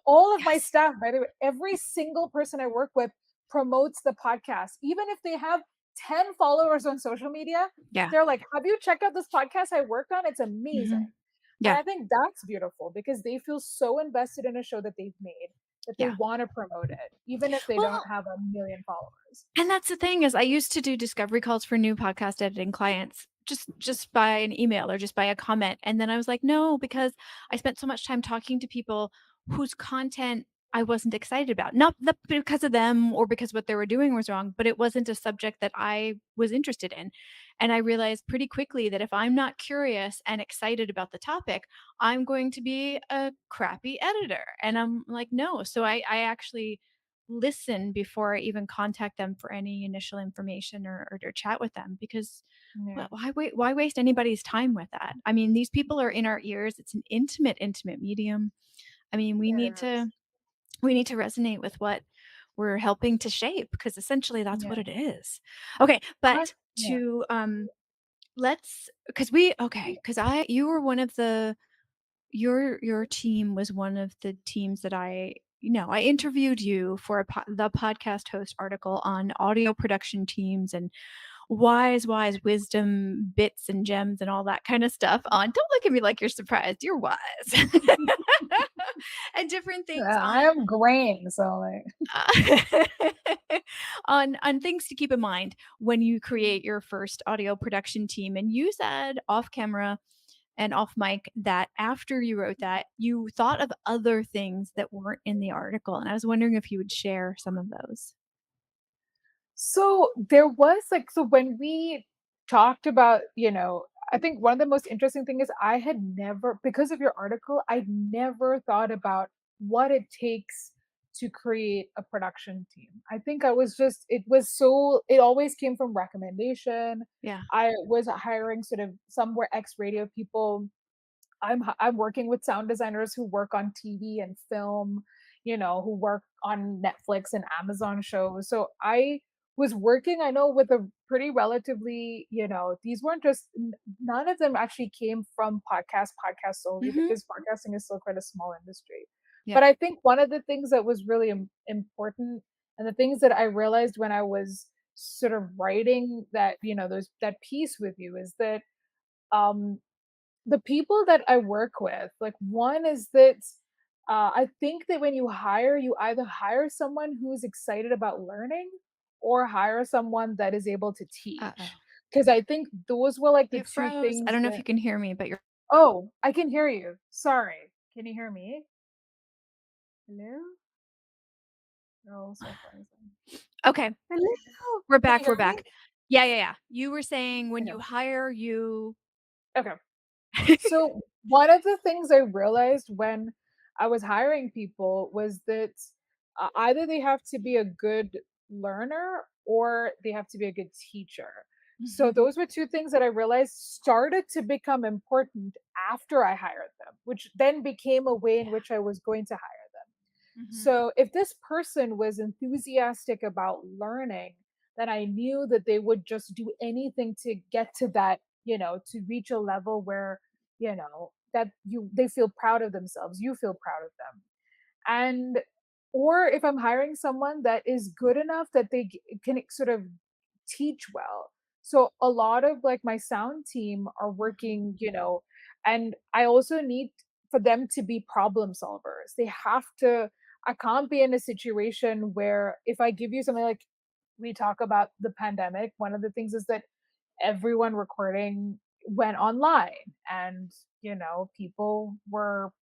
all of my Yes. staff, by the way, every single person I work with promotes the podcast. Even if they have 10 followers on social media, Yeah. they're like, have you checked out this podcast I work on? It's amazing. Mhm. And Yeah. I think that's beautiful because they feel so invested in a show that they've made that they Yeah. want to promote it, even if they don't Well, have a million followers. and that's the thing is I used to do discovery calls for new podcast editing clients just by an email or just by a comment, and then I was like, "No," because I spent so much time talking to people whose content I wasn't excited about. Not that because of them or because what they were doing was wrong, but it wasn't a subject that I was interested in. And I realized pretty quickly that if I'm not curious and excited about the topic, I'm going to be a crappy editor. And I'm like, "No." So I actually listen before I even contact them for any initial information or chat with them because Yeah. why waste anybody's time with that? I mean, these people are in our ears. It's an intimate medium. I mean, Yes. we need to resonate with what we're helping to shape because essentially that's what Yeah. it is. Okay, I but yeah. to let's because I you were one of the your team was one of the teams that I interviewed you for the podcast host article on audio production teams and wise wisdom bits and gems and all that kind of stuff on don't look at me like you're surprised, you're wise. And different things Yeah, I am graying, so like uh, on things to keep in mind when you create your first audio production team. And you said off camera and off mic that after you wrote that, you thought of other things that weren't in the article. And I was wondering if you would share some of those. so there was like so when we talked about, I think one of the most interesting thing is I had never, because of your article, I'd never thought about what it takes to create a production team. I think I was just it always came from recommendation. Yeah. I was hiring sort of somewhere ex radio people. I'm working with sound designers who work on TV and film, who work on Netflix and Amazon shows. So I was working, I know, with a pretty relatively, these weren't just none of them actually came from podcast solely Mhm. because podcasting is still quite a small industry. Yep. But I think one of the things that was really important, and the things that I realized when I was sort of writing that, those that piece with you, is that um the people that I work with, like, one is that I think that when you hire, you either hire someone who's excited about learning or hire someone that is able to teach. Uh-oh. Because I think those were like the You two froze. I things don't know if that. you can hear me, but you're Oh, I can hear you. Sorry. Can you hear me? Hello? You're also frozen. okay. Hello? We're Can you back. We're hear me? back. Yeah, yeah, yeah. You were saying when Okay. you hire you Okay. So one of the things I realized when I was hiring people was that either they have to be a good learner or they have to be a good teacher. So Mhm. those were two things that I realized started to become important after I hired them, which then became a way in Yeah. which I was going to hire them. Mhm. So if this person was enthusiastic about learning, then I knew that they would just do anything to get to that, to reach a level where, that they feel proud of themselves, you feel proud of them. And or if I'm hiring someone that is good enough that they can sort of teach well. So a lot of like my sound team are Mhm. working, and I also need for them to be problem solvers. They have to. I can't be in a situation where if I give you something like we talk about the pandemic, one of the things is that everyone recording went online, and people were,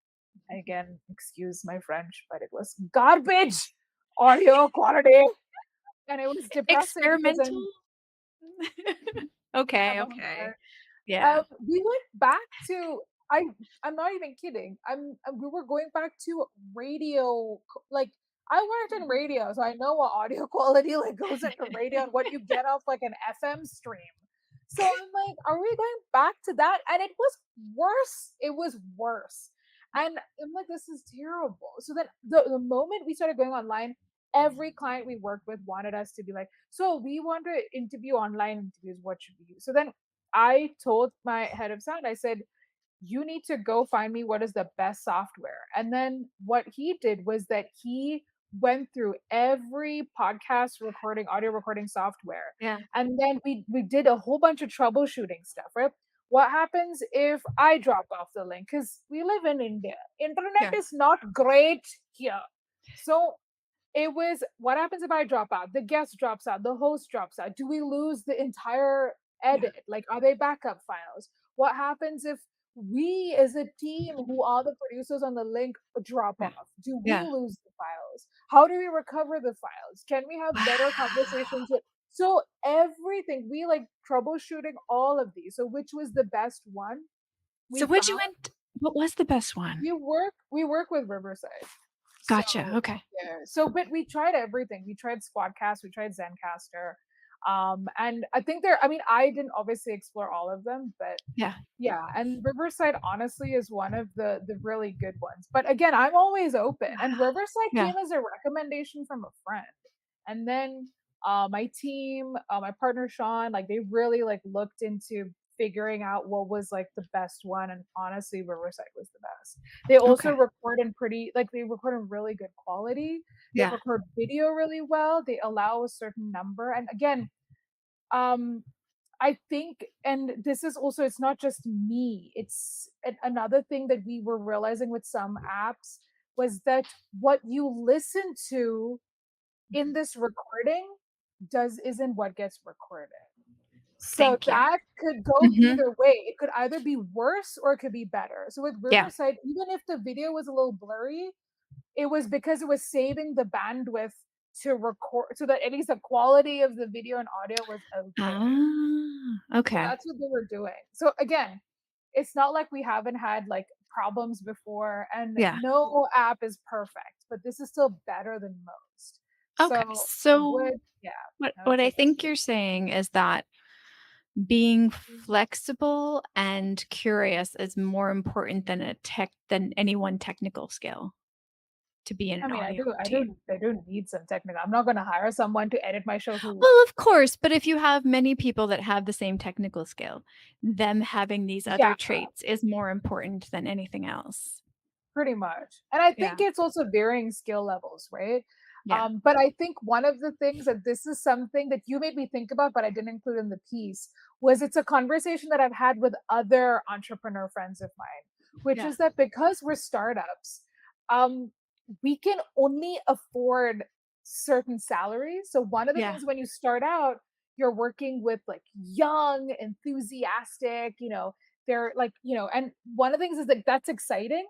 again, excuse my French, but it was garbage audio quality, and it was depressing because Experimental? Okay, okay. avant-garde. Yeah. We went back to I I'm not even kidding. We were going back to radio, like, I worked in radio, so I know what audio quality like goes into radio and what you get off like an FM stream. So I'm like, are we going back to that? And it was worse. It was worse. And I'm like, this is terrible. So then the moment we started going online, every client we worked with wanted us to be like, so we want to interview online interviews. What should we use? So then I told my head of sound, I said, you need to go find me what is the best software. And then what he did was that he went through every podcast recording, audio recording software. Yeah. And then we did a whole bunch of troubleshooting stuff, right? What happens if I drop off the link? Because we live in India. Internet Yeah. is not great here. So it was, what happens if I drop out? The guest drops out, the host drops out. Do we lose the entire Yeah. edit? Like, are they backup files? What happens if we as a team who are the producers on the link drop Yeah. off? Do we Yeah. lose the files? How do we recover the files? Can we have better Wow. conversations with, so everything we like troubleshooting all of these. So which was the best one? So We what'd you found end what was the best one? we work with Riverside. Gotcha, So okay. yeah. So but we tried everything. We tried Squadcast, we tried Zencaster. And I think I mean, I didn't obviously explore all of them, but Yeah. yeah, and Riverside honestly is one of the really good ones. But again, I'm always open. And Wow. Riverside Yeah. came as a recommendation from a friend. And then my team, my partner Sean, like they really like looked into figuring out what was like the best one. And honestly, Riverside was the best. They also Okay. record in pretty, like they record in really good quality. They Yeah. record video really well. They allow a certain number. And again, um I think, and this is also, it's not just me, it's another thing that we were realizing with some apps was that what you listen to in Mhm. this recording does isn't what gets recorded. So Thank you. that could go Mhm. either way. It could either be worse or it could be better. So with Yeah. Riverside, even if the video was a little blurry, it was because it was saving the bandwidth to record so that at least the quality of the video and audio was okay. Ah, So okay. that's what they were doing. So again, it's not like we haven't had like problems before, and Yeah. no app is perfect, but this is still better than most. Okay. So I So would, yeah, what I would what I say that's think you're saying is that being it. flexible and curious is more important than any one technical skill to be in I an mean, audio team. I do need some technical. I'm not going to hire someone to edit my show who. Well, of course, but if you have many people that have the same technical skill, them having these Yeah, other traits is more important than anything else. Pretty much. And I think Yeah. it's also varying skill levels, right? Yeah. But I think one of the things that this is something that you made me think about, but I didn't include in the piece, was it's a conversation that I've had with other entrepreneur friends of mine, which Yeah. is that because we're startups, um, we can only afford certain salaries. So one of the Yeah. things when you start out, you're working with like young, enthusiastic, they're like, and one of the things is that that's exciting,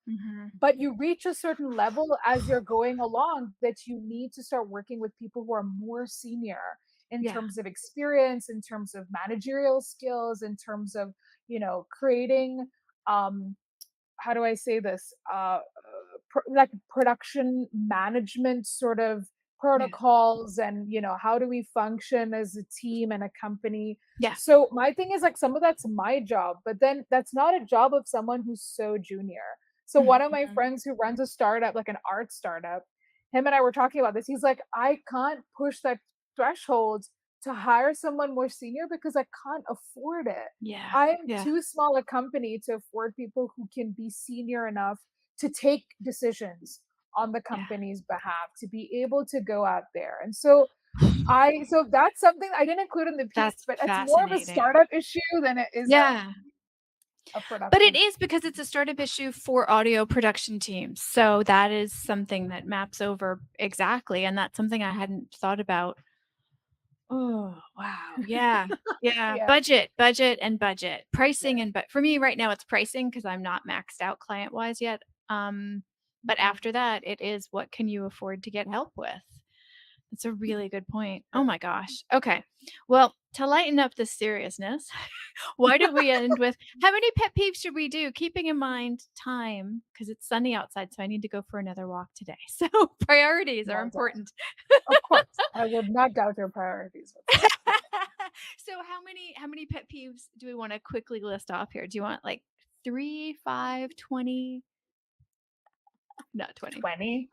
Mhm. but you reach a certain level as you're going along that you need to start working with people who are more senior in Yeah. terms of experience, in terms of managerial skills, in terms of, creating, um how do I say this? Like production management sort of Yeah. protocols, and how do we function as a team and a company. Yeah. So my thing is like some of that's my job, but then that's not a job of someone who's so junior. So one of my Mhm. friends who runs a startup, like an art startup, him and I were talking about this. He's like, I can't push that threshold to hire someone more senior because I can't afford it. Yeah. I'm Yeah. too small a company to afford people who can be senior enough to take decisions on the Yeah. company's behalf, to be able to go out there. And so that's something I didn't include in the piece, That's but it's more of a fascinating. startup issue than it is Yeah. a But it production. is because it's a startup issue for audio production teams. So that is something that maps over exactly, and that's something I hadn't thought about. Oh, wow. Yeah. Yeah. Yeah, Budget, and budget. yeah. Pricing but for me right now it's pricing because I'm not maxed out client-wise yet. But Mhm. after that, it is what can you afford to get help with? That's a really good point. Oh Yeah. my gosh. Okay. Well, to lighten up the seriousness, why don't we end with how many pet peeves should we do? Keeping in mind time, because it's sunny outside, so I need to go for another walk today. So priorities are Well done. important. Of course, I would not doubt your priorities whatsoever. So how many pet peeves do we want to quickly list off here? Do you want like 3, 5, 20? Not 20. 20?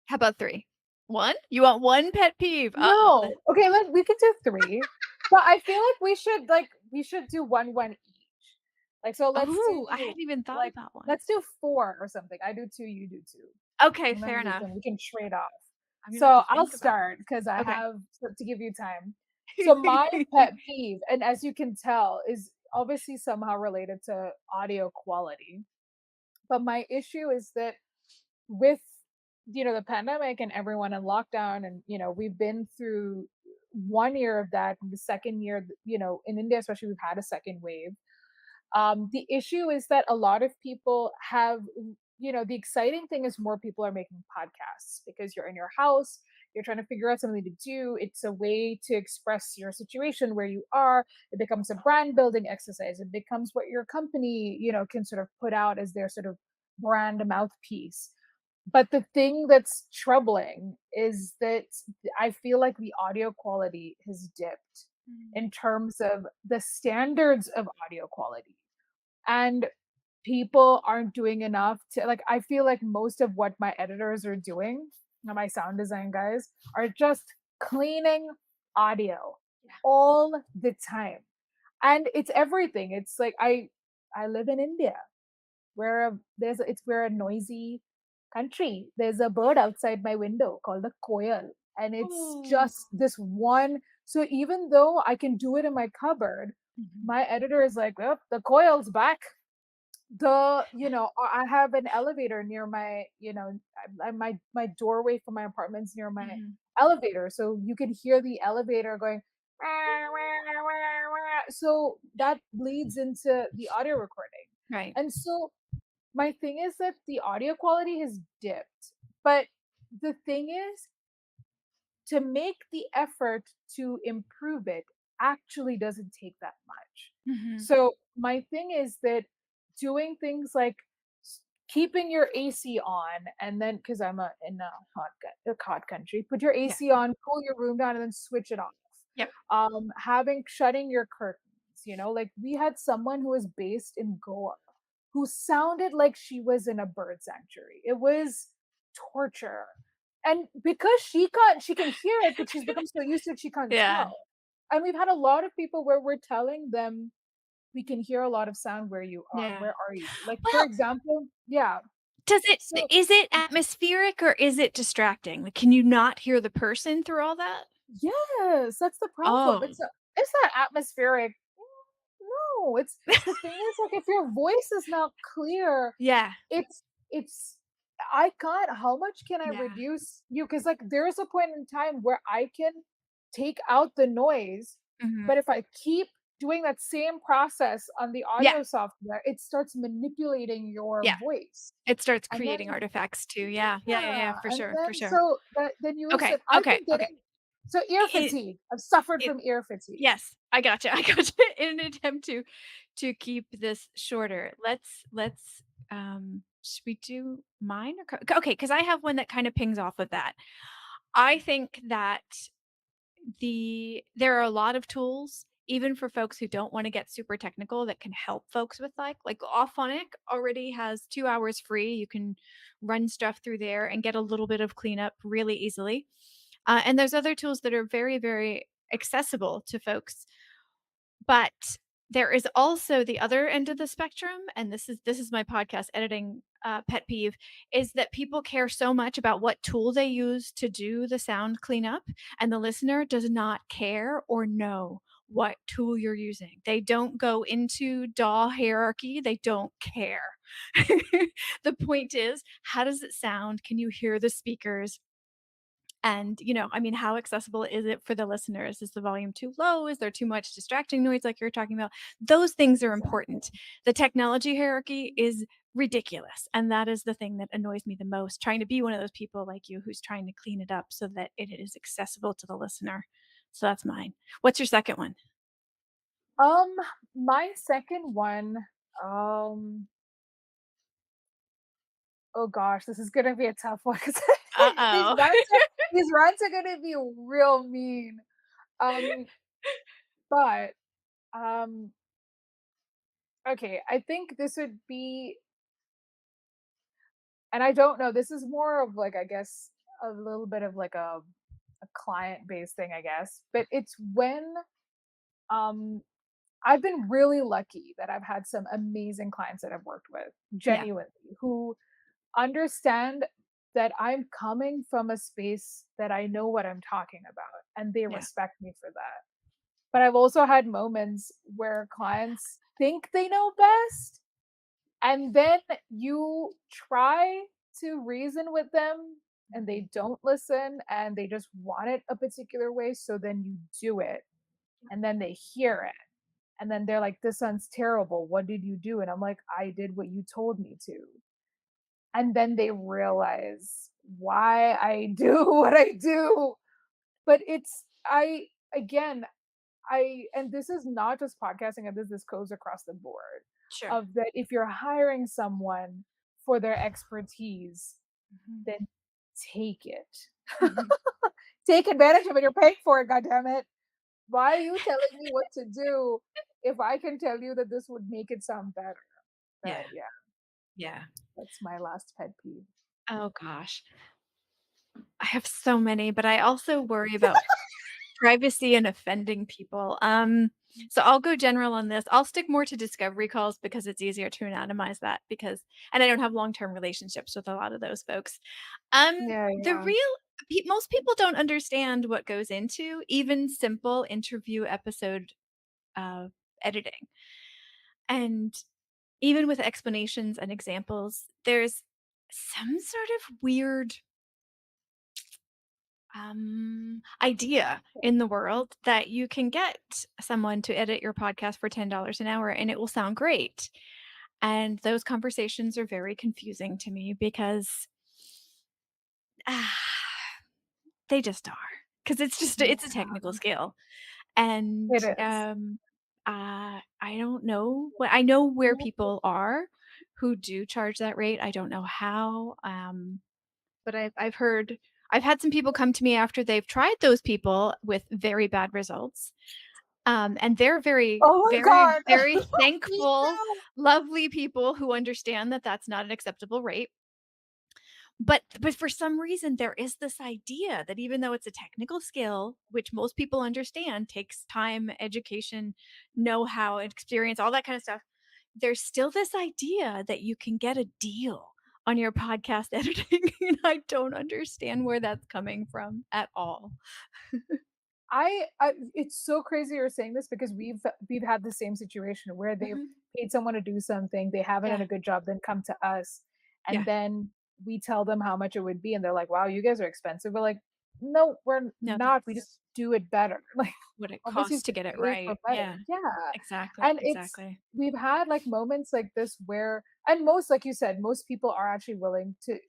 How about 3? 1? You want 1 pet peeve? Uh-oh. No. Okay, we could do 3. But I feel like we should do 1 each. Like, so Oh, I hadn't even thought like about 1. let's do 4 or something. I do 2, you do 2. Okay, And then fair we enough. can we can trade off. I'm gonna have So to I'll think about start because I Okay. have to give you time. So my pet peeve, and as you can tell, is obviously somehow related to audio quality. But my issue is that with the pandemic and everyone in lockdown, and we've been through 1 year of that, and the second year, in India especially, we've had a second wave. The issue is that a lot of people have, the exciting thing is more people are making podcasts because you're in your house, you're trying to figure out something to do. It's a way to express your situation where you are. It becomes a brand building exercise. It becomes what your company, can sort of put out as their sort of brand mouthpiece. But the thing that's troubling is that I feel like the audio quality has dipped Mm, in terms of the standards of audio quality. And people aren't doing enough to, like, I feel like most of what my editors are doing, and my sound design guys, are just cleaning audio yeah. all the time. And it's everything. It's like I live in India, we're a noisy country. There's a bird outside my window called a koyal, and it's Oh. just this one. So even though I can do it in my cupboard, Mhm. my editor is like, well, the koyal's back. I have an elevator near my, my doorway for my apartment's near my Mhm. elevator, so you can hear the elevator going. So that bleeds into the audio recording. Right. And so my thing is that the audio quality has dipped. But the thing is, to make the effort to improve it actually doesn't take that much. Mhm. So my thing is that doing things like keeping your AC on, and then because I'm in a hot country, put your Yeah. AC on, cool your room down, and then switch it off. Yep. Having shutting your curtains. Like we had someone who was based in Goa who sounded like she was in a bird sanctuary. It was torture. And because she can hear it, but she's become so used to it she can't Yeah. tell. And we've had a lot of people where we're telling them we can hear a lot of sound where you are. Yeah. Where are you? Like, for Well, example, yeah. does it So is it atmospheric or is it distracting? Like, can you not hear the person through all that? yes, that's the problem. Oh. It's not atmospheric. No, it's the thing is like if your voice is not clear, Yeah, it's it's I can't how much can I yeah, reduce you? Because like there's a point in time where I can take out the noise, mhm. but if I keep doing that same process on the Yeah, audio software, it starts manipulating your yeah. voice. It starts And then creating artifacts too. Yeah, yeah, yeah, yeah, yeah, for and sure, for then sure. so that then you Okay, listen. I've okay, been okay. getting so ear It fatigue. I've suffered it from ear fatigue. yes, I gotcha, I gotcha. In an attempt to keep this shorter, should we do mine or okay, because I have one that kind of pings off of that. I think that there are a lot of tools, even for folks who don't wanna get super technical, that can help folks with, like Auphonic already has 2 hours free. You can run stuff through there and get a little bit of cleanup really easily. And there's other tools that are very, very accessible to folks, but there is also the other end of the spectrum, and this is my podcast editing, pet peeve, is that people care so much about what tool they use to do the sound cleanup, and the listener does not care or know what tool you're using. They don't go into DAW hierarchy, they don't care. The point is, how does it sound? Can you hear the speakers? And, I mean, how accessible is it for the listeners? Is the volume too low? Is there too much distracting noise like you're talking about? Those things are important. Exactly. The technology hierarchy is ridiculous. And that is the thing that annoys me the most, trying to be one of those people like you who's trying to clean it up so that it is accessible to the listener. So that's mine. What's your second one? Um, my second one, um, oh gosh, this is gonna be a tough one because these Uh-oh. rants are these rants are gonna be real mean. Um, but okay, I think this would be, and I don't know, this is more of like I guess a little bit of like a client based thing, I guess. But it's when um I've been really lucky that I've had some amazing clients that I've worked with, Yeah. genuinely, who understand that I'm coming from a space that I know what I'm talking about, and they Yeah. respect me for that. But I've also had moments where clients think they know best, and then you try to reason with them and they don't listen and they just want it a particular way. So then you do it and then they hear it. And then they're like, this sounds terrible. What did you do? And I'm like, I did what you told me to. And then they realize why I do what I do. But again, and this is not just podcasting, and this goes across the board Sure. of that if you're hiring someone for their expertise, Mhm. then take it. Mhm. Take advantage of it. You're paying for it, goddammit. Why are you telling me what to do if I can tell you that this would make it sound better? Yeah. But yeah, Yeah. that's my last pet peeve. Oh gosh. I have so many, but I also worry about privacy and offending people. So I'll go general on this. I'll stick more to discovery calls because it's easier to anonymize that and I don't have long-term relationships with a lot of those folks. Yeah, The yeah. real most people don't understand what goes into even simple interview episode uh, editing. And even with explanations and examples, there's some sort of weird idea in the world that you can get someone to edit your podcast for $10 an hour and it will sound great. And those conversations are very confusing to me because ah, they just are. Because it's a technical Yeah, skill. And it is. I don't know what I know where Yeah. people are who do charge that rate. I don't know how. But I've had some people come to me after they've tried those people with very bad results. And they're very, Oh my very, god. very Me thankful, too. lovely people who understand that that's not an acceptable rate. But for some reason, there is this idea that even though it's a technical skill, which most people understand takes time, education, know-how, experience, all that kind of stuff, there's still this idea that you can get a deal on your podcast editing, and I don't understand where that's coming from at all. I it's so crazy you're saying this because we've had the same situation where they've Mhm. paid someone to do something, they haven't done Yeah, a good job, then come to us, and yeah. then we tell them how much it would be, and they're like, "Wow, you guys are expensive." We're like, "No, we're No, not. We just that's do it better." Like, what it obviously, you costs have to to get it pay for right. better. Yeah, Yeah, exactly, and it's exactly. we've had like moments like this where, and most, like you said, most people are actually willing to,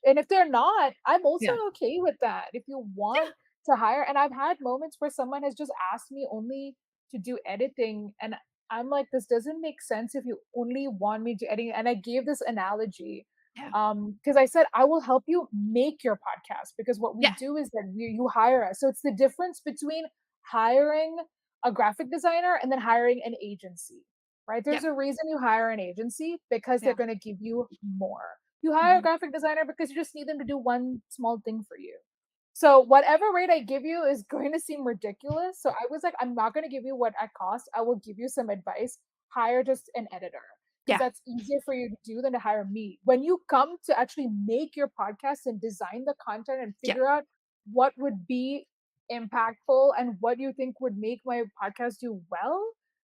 and if they're not, I'm also Yeah, okay with that. If you yeah, want to hire, and I've had moments where someone has just asked me only to do editing, and I'm like, this doesn't make sense if you only want me to edit. And I gave this analogy, yeah, because I said I will help you make your podcast, because what we yeah, do is that you hire us. So it's the difference between hiring a graphic designer and then hiring an agency, right? yeah, There's a reason you hire an agency, because they're yeah. going to give you more. You hire a Mhm. graphic designer because you just need them to do one small thing for you. So whatever rate I give you is going to seem ridiculous. So I was like, I'm not going to give you what I cost. I will give you some advice. Hire just an editor, because Yeah, that's easier for you to do than to hire me. When you come to actually make your podcast and design the content and yeah, figure out what would be impactful and what you think would make my podcast do well,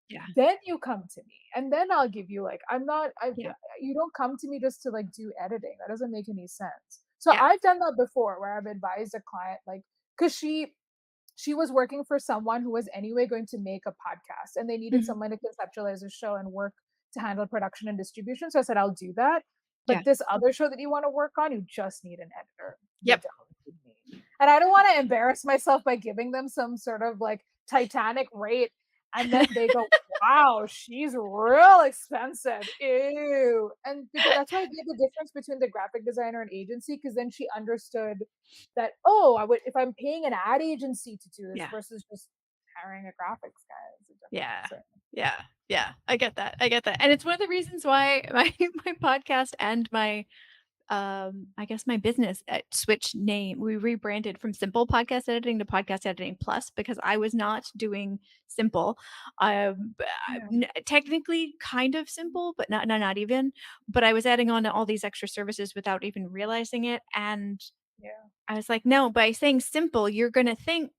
yeah, then you come to me, and then I'll give you, like, I'm not I yeah, you don't come to me just to, like, do editing. That doesn't make any sense. So yeah. I've done that before where I've advised a client, like, because she was working for someone who was anyway going to make a podcast, and they needed Mhm. someone to conceptualize a show and work to handle production and distribution. So I said, I'll do that. Yeah. But this other show that you want to work on, you just need an editor. You Yep. don't need me. And I don't want to embarrass myself by giving them some sort of like Titanic rate. And then they go, wow, she's real expensive. Ew. And because that's why I gave the difference between the graphic designer and agency, because then she understood that, oh, I would, if I'm paying an ad agency to do this Yeah. versus just hiring a graphics guy, it's a difference. Yeah. So, Yeah. Yeah. I get that. I get that. And it's one of the reasons why my podcast and my I guess my business switched name. We rebranded from Simple Podcast Editing to Podcast Editing Plus because I was not doing simple. yeah, Technically kind of simple, but not even. But I was adding on to all these extra services without even realizing it, and yeah, I was like, "No, by saying simple, you're gonna think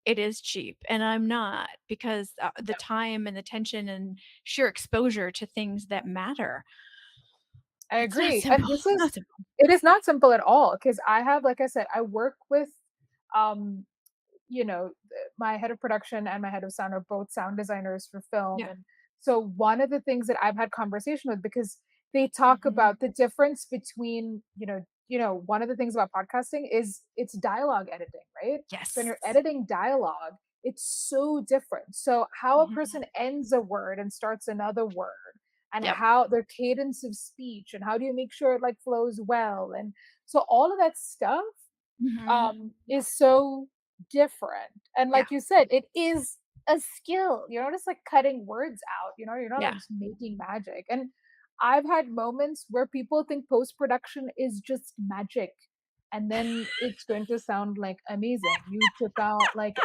it is cheap," and I'm not because, the yeah. time and the tension and sheer exposure to things that matter. I It's not agree. And simple, this not is, simple. it is not simple at all, because I have, like I said, I work with um my head of production and my head of sound are both sound designers for film. Yeah. And so one of the things that I've had conversation with, because they talk Mhm. about the difference between, one of the things about podcasting is it's dialogue editing, right? So when you're Yes. editing dialogue, it's so different. So how a Mhm. person ends a word and starts another word, and Yep. how their cadence of speech, and how do you make sure it like flows well, and so all of that stuff Mhm. is so different. And Yeah. like you said, it is a skill. You're not just like cutting words out, you're not like Yeah. just making magic. And I've had moments where people think post production is just magic. And then it's going to sound like amazing. You took out like,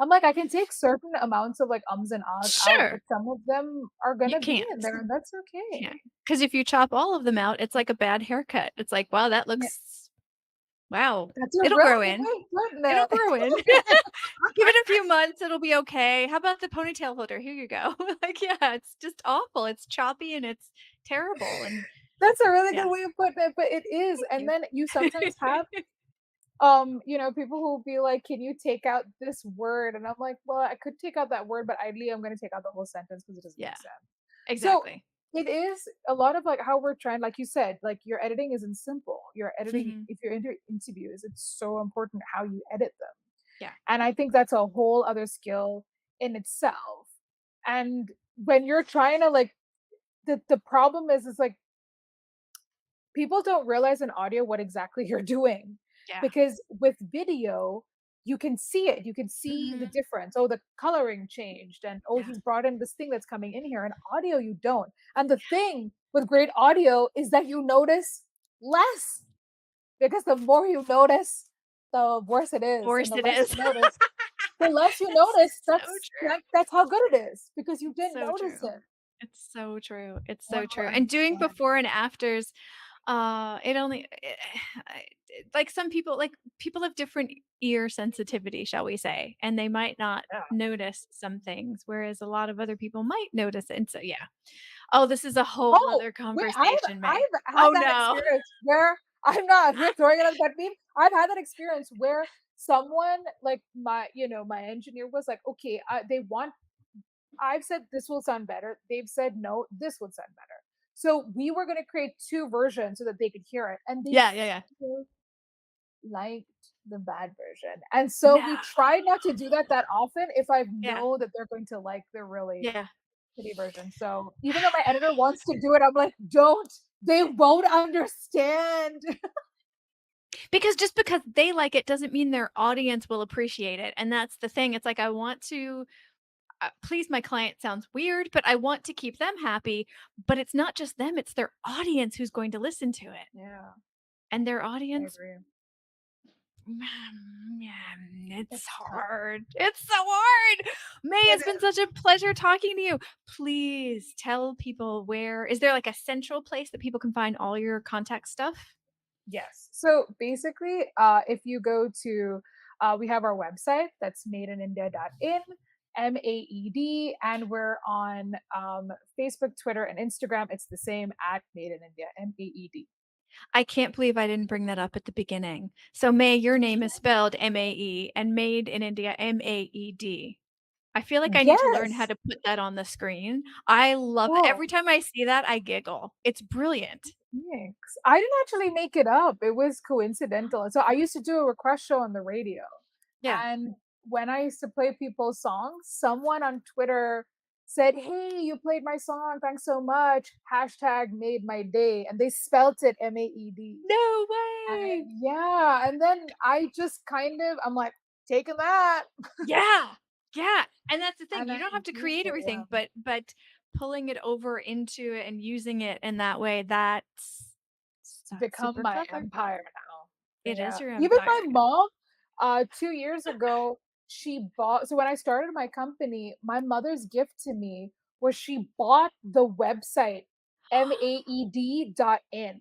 I'm like, I can take certain amounts of like ums and ahs out, but Sure. some of them are You gonna be can't. in there, and that's okay. Yeah. Because if you chop all of them out, it's like a bad haircut. It's like, "Wow, that Yeah, looks wow. that's a It'll really grow good in. way of putting It'll it. grow in." Give it a few months, it'll be okay. How about the ponytail holder? Here you go. Like, yeah, it's just awful. It's choppy and it's terrible, and That's a really yeah. good way of putting it, but it is. Thank And you. then you sometimes have, people who will be like, "Can you take out this word?" And I'm like, "Well, I could take out that word, but ideally I'm gonna take out the whole sentence because it doesn't Yeah, make sense." So exactly. it is a lot of like how we're trying, like you said, like your editing isn't simple. Your editing, Mhm. if you're into interviews, it's so important how you edit them. Yeah, And I think that's a whole other skill in itself. And when you're trying to like, the problem is like people don't realize in audio what exactly you're doing, yeah. because with video you can see it, you can see the Mhm. difference. Oh, the coloring changed, and oh, Yeah, he's brought in this thing that's coming in here. In audio you don't. And the thing with great audio is that you notice less, because the more you notice, the worse it is, and Force the it less is. you notice, the less you It's notice, so true. that's how good it is because you didn't So notice true. it. It's so true. It's No one so will true. And doing understand. before and afters, it only like some people like people have different ear sensitivity, shall we say, and they might not Yeah. notice some things, whereas a lot of other people might notice it. And so yeah. Oh, this is a whole Oh, other wait, conversation, May. I've had Oh that no. experience where I'm not we're throwing it at that meme. I've had that experience where someone like my engineer was like, okay, they want I've said this will sound better. They've said no, this would sound better. So we were going to create two versions so that they could hear it, and they Yeah, yeah, yeah. still liked the bad version. And so No. we try not to do that often if I Yeah. know that they're going to like the really Yeah. shitty version. So even though my editor wants to do it, I'm like, don't. They won't understand. Because just because they like it doesn't mean their audience will appreciate it, and that's the thing. It's like I want to please my client sounds weird, but I want to keep them happy, but it's not just them, it's their audience who's going to listen to it. Yeah, And their I audience, agree. it's It's tough. hard. It's so hard. May, It it's been is. such a pleasure talking to you. Please tell people where is there like a central place that people can find all your contact stuff? Yes. So basically, if you go to, we have our website that's madeinindia.in, MAED, and we're on Facebook, Twitter, and Instagram. It's the same at Made in India, MAED. I can't believe I didn't bring that up at the beginning. So May, your name is spelled M-A-E and Made in India, M-A-E-D. I feel like I need to learn how Yes. to put that on the screen. I love every Oh, time I see that, I giggle. It's brilliant. thanks. I didn't actually make it up. It was coincidental. So I used to do a request show on the radio. Yeah. And when I used to play people's songs, someone on Twitter said, "Hey, you played my song. Thanks so much. Hashtag made my day." And they spelt it Maed. No way. And yeah, and then I just I'm like, taking that. Yeah. Yeah, and that's the thing, And you I don't have to used create it. Yeah. everything, but pulling it over into it and using it in that way, that's Become super my clever. empire now. It is Yeah. your Even my empire. mom, 2 years ago, she bought so when I started my company, my mother's gift to me was she bought the website maed.in.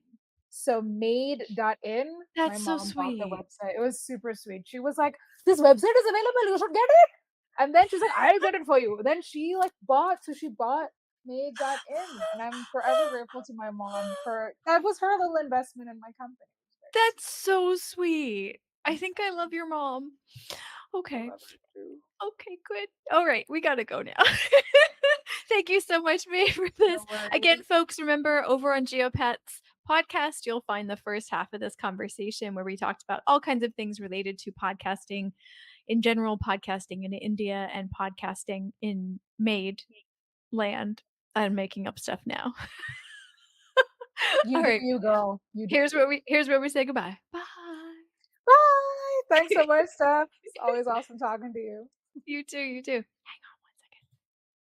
So made.in, my That's so mom bought the sweet. website. It was super sweet. She was like, "This website is available, you should get it." And then she's like, "I'll get it for you." Then she like bought so she bought made.in, and I'm forever grateful to my mom for that was her little investment in my company. It was very That's sweet. so sweet. I Thank think I you. love your mom. I Okay. love you too. Okay, good. All right, we gotta go now. Thank you so much, May, for No this. Again, worries. folks, remember over on Geopets podcast, you'll find the first half of this conversation where we talked about all kinds of things related to podcasting in general, podcasting in India, and podcasting in Made land. I'm making up stuff now. All You do right, you, girl. You do here's you. where we say goodbye. Bye. Bye. Thanks so much, Steph. It's always awesome talking to you. You too. You too.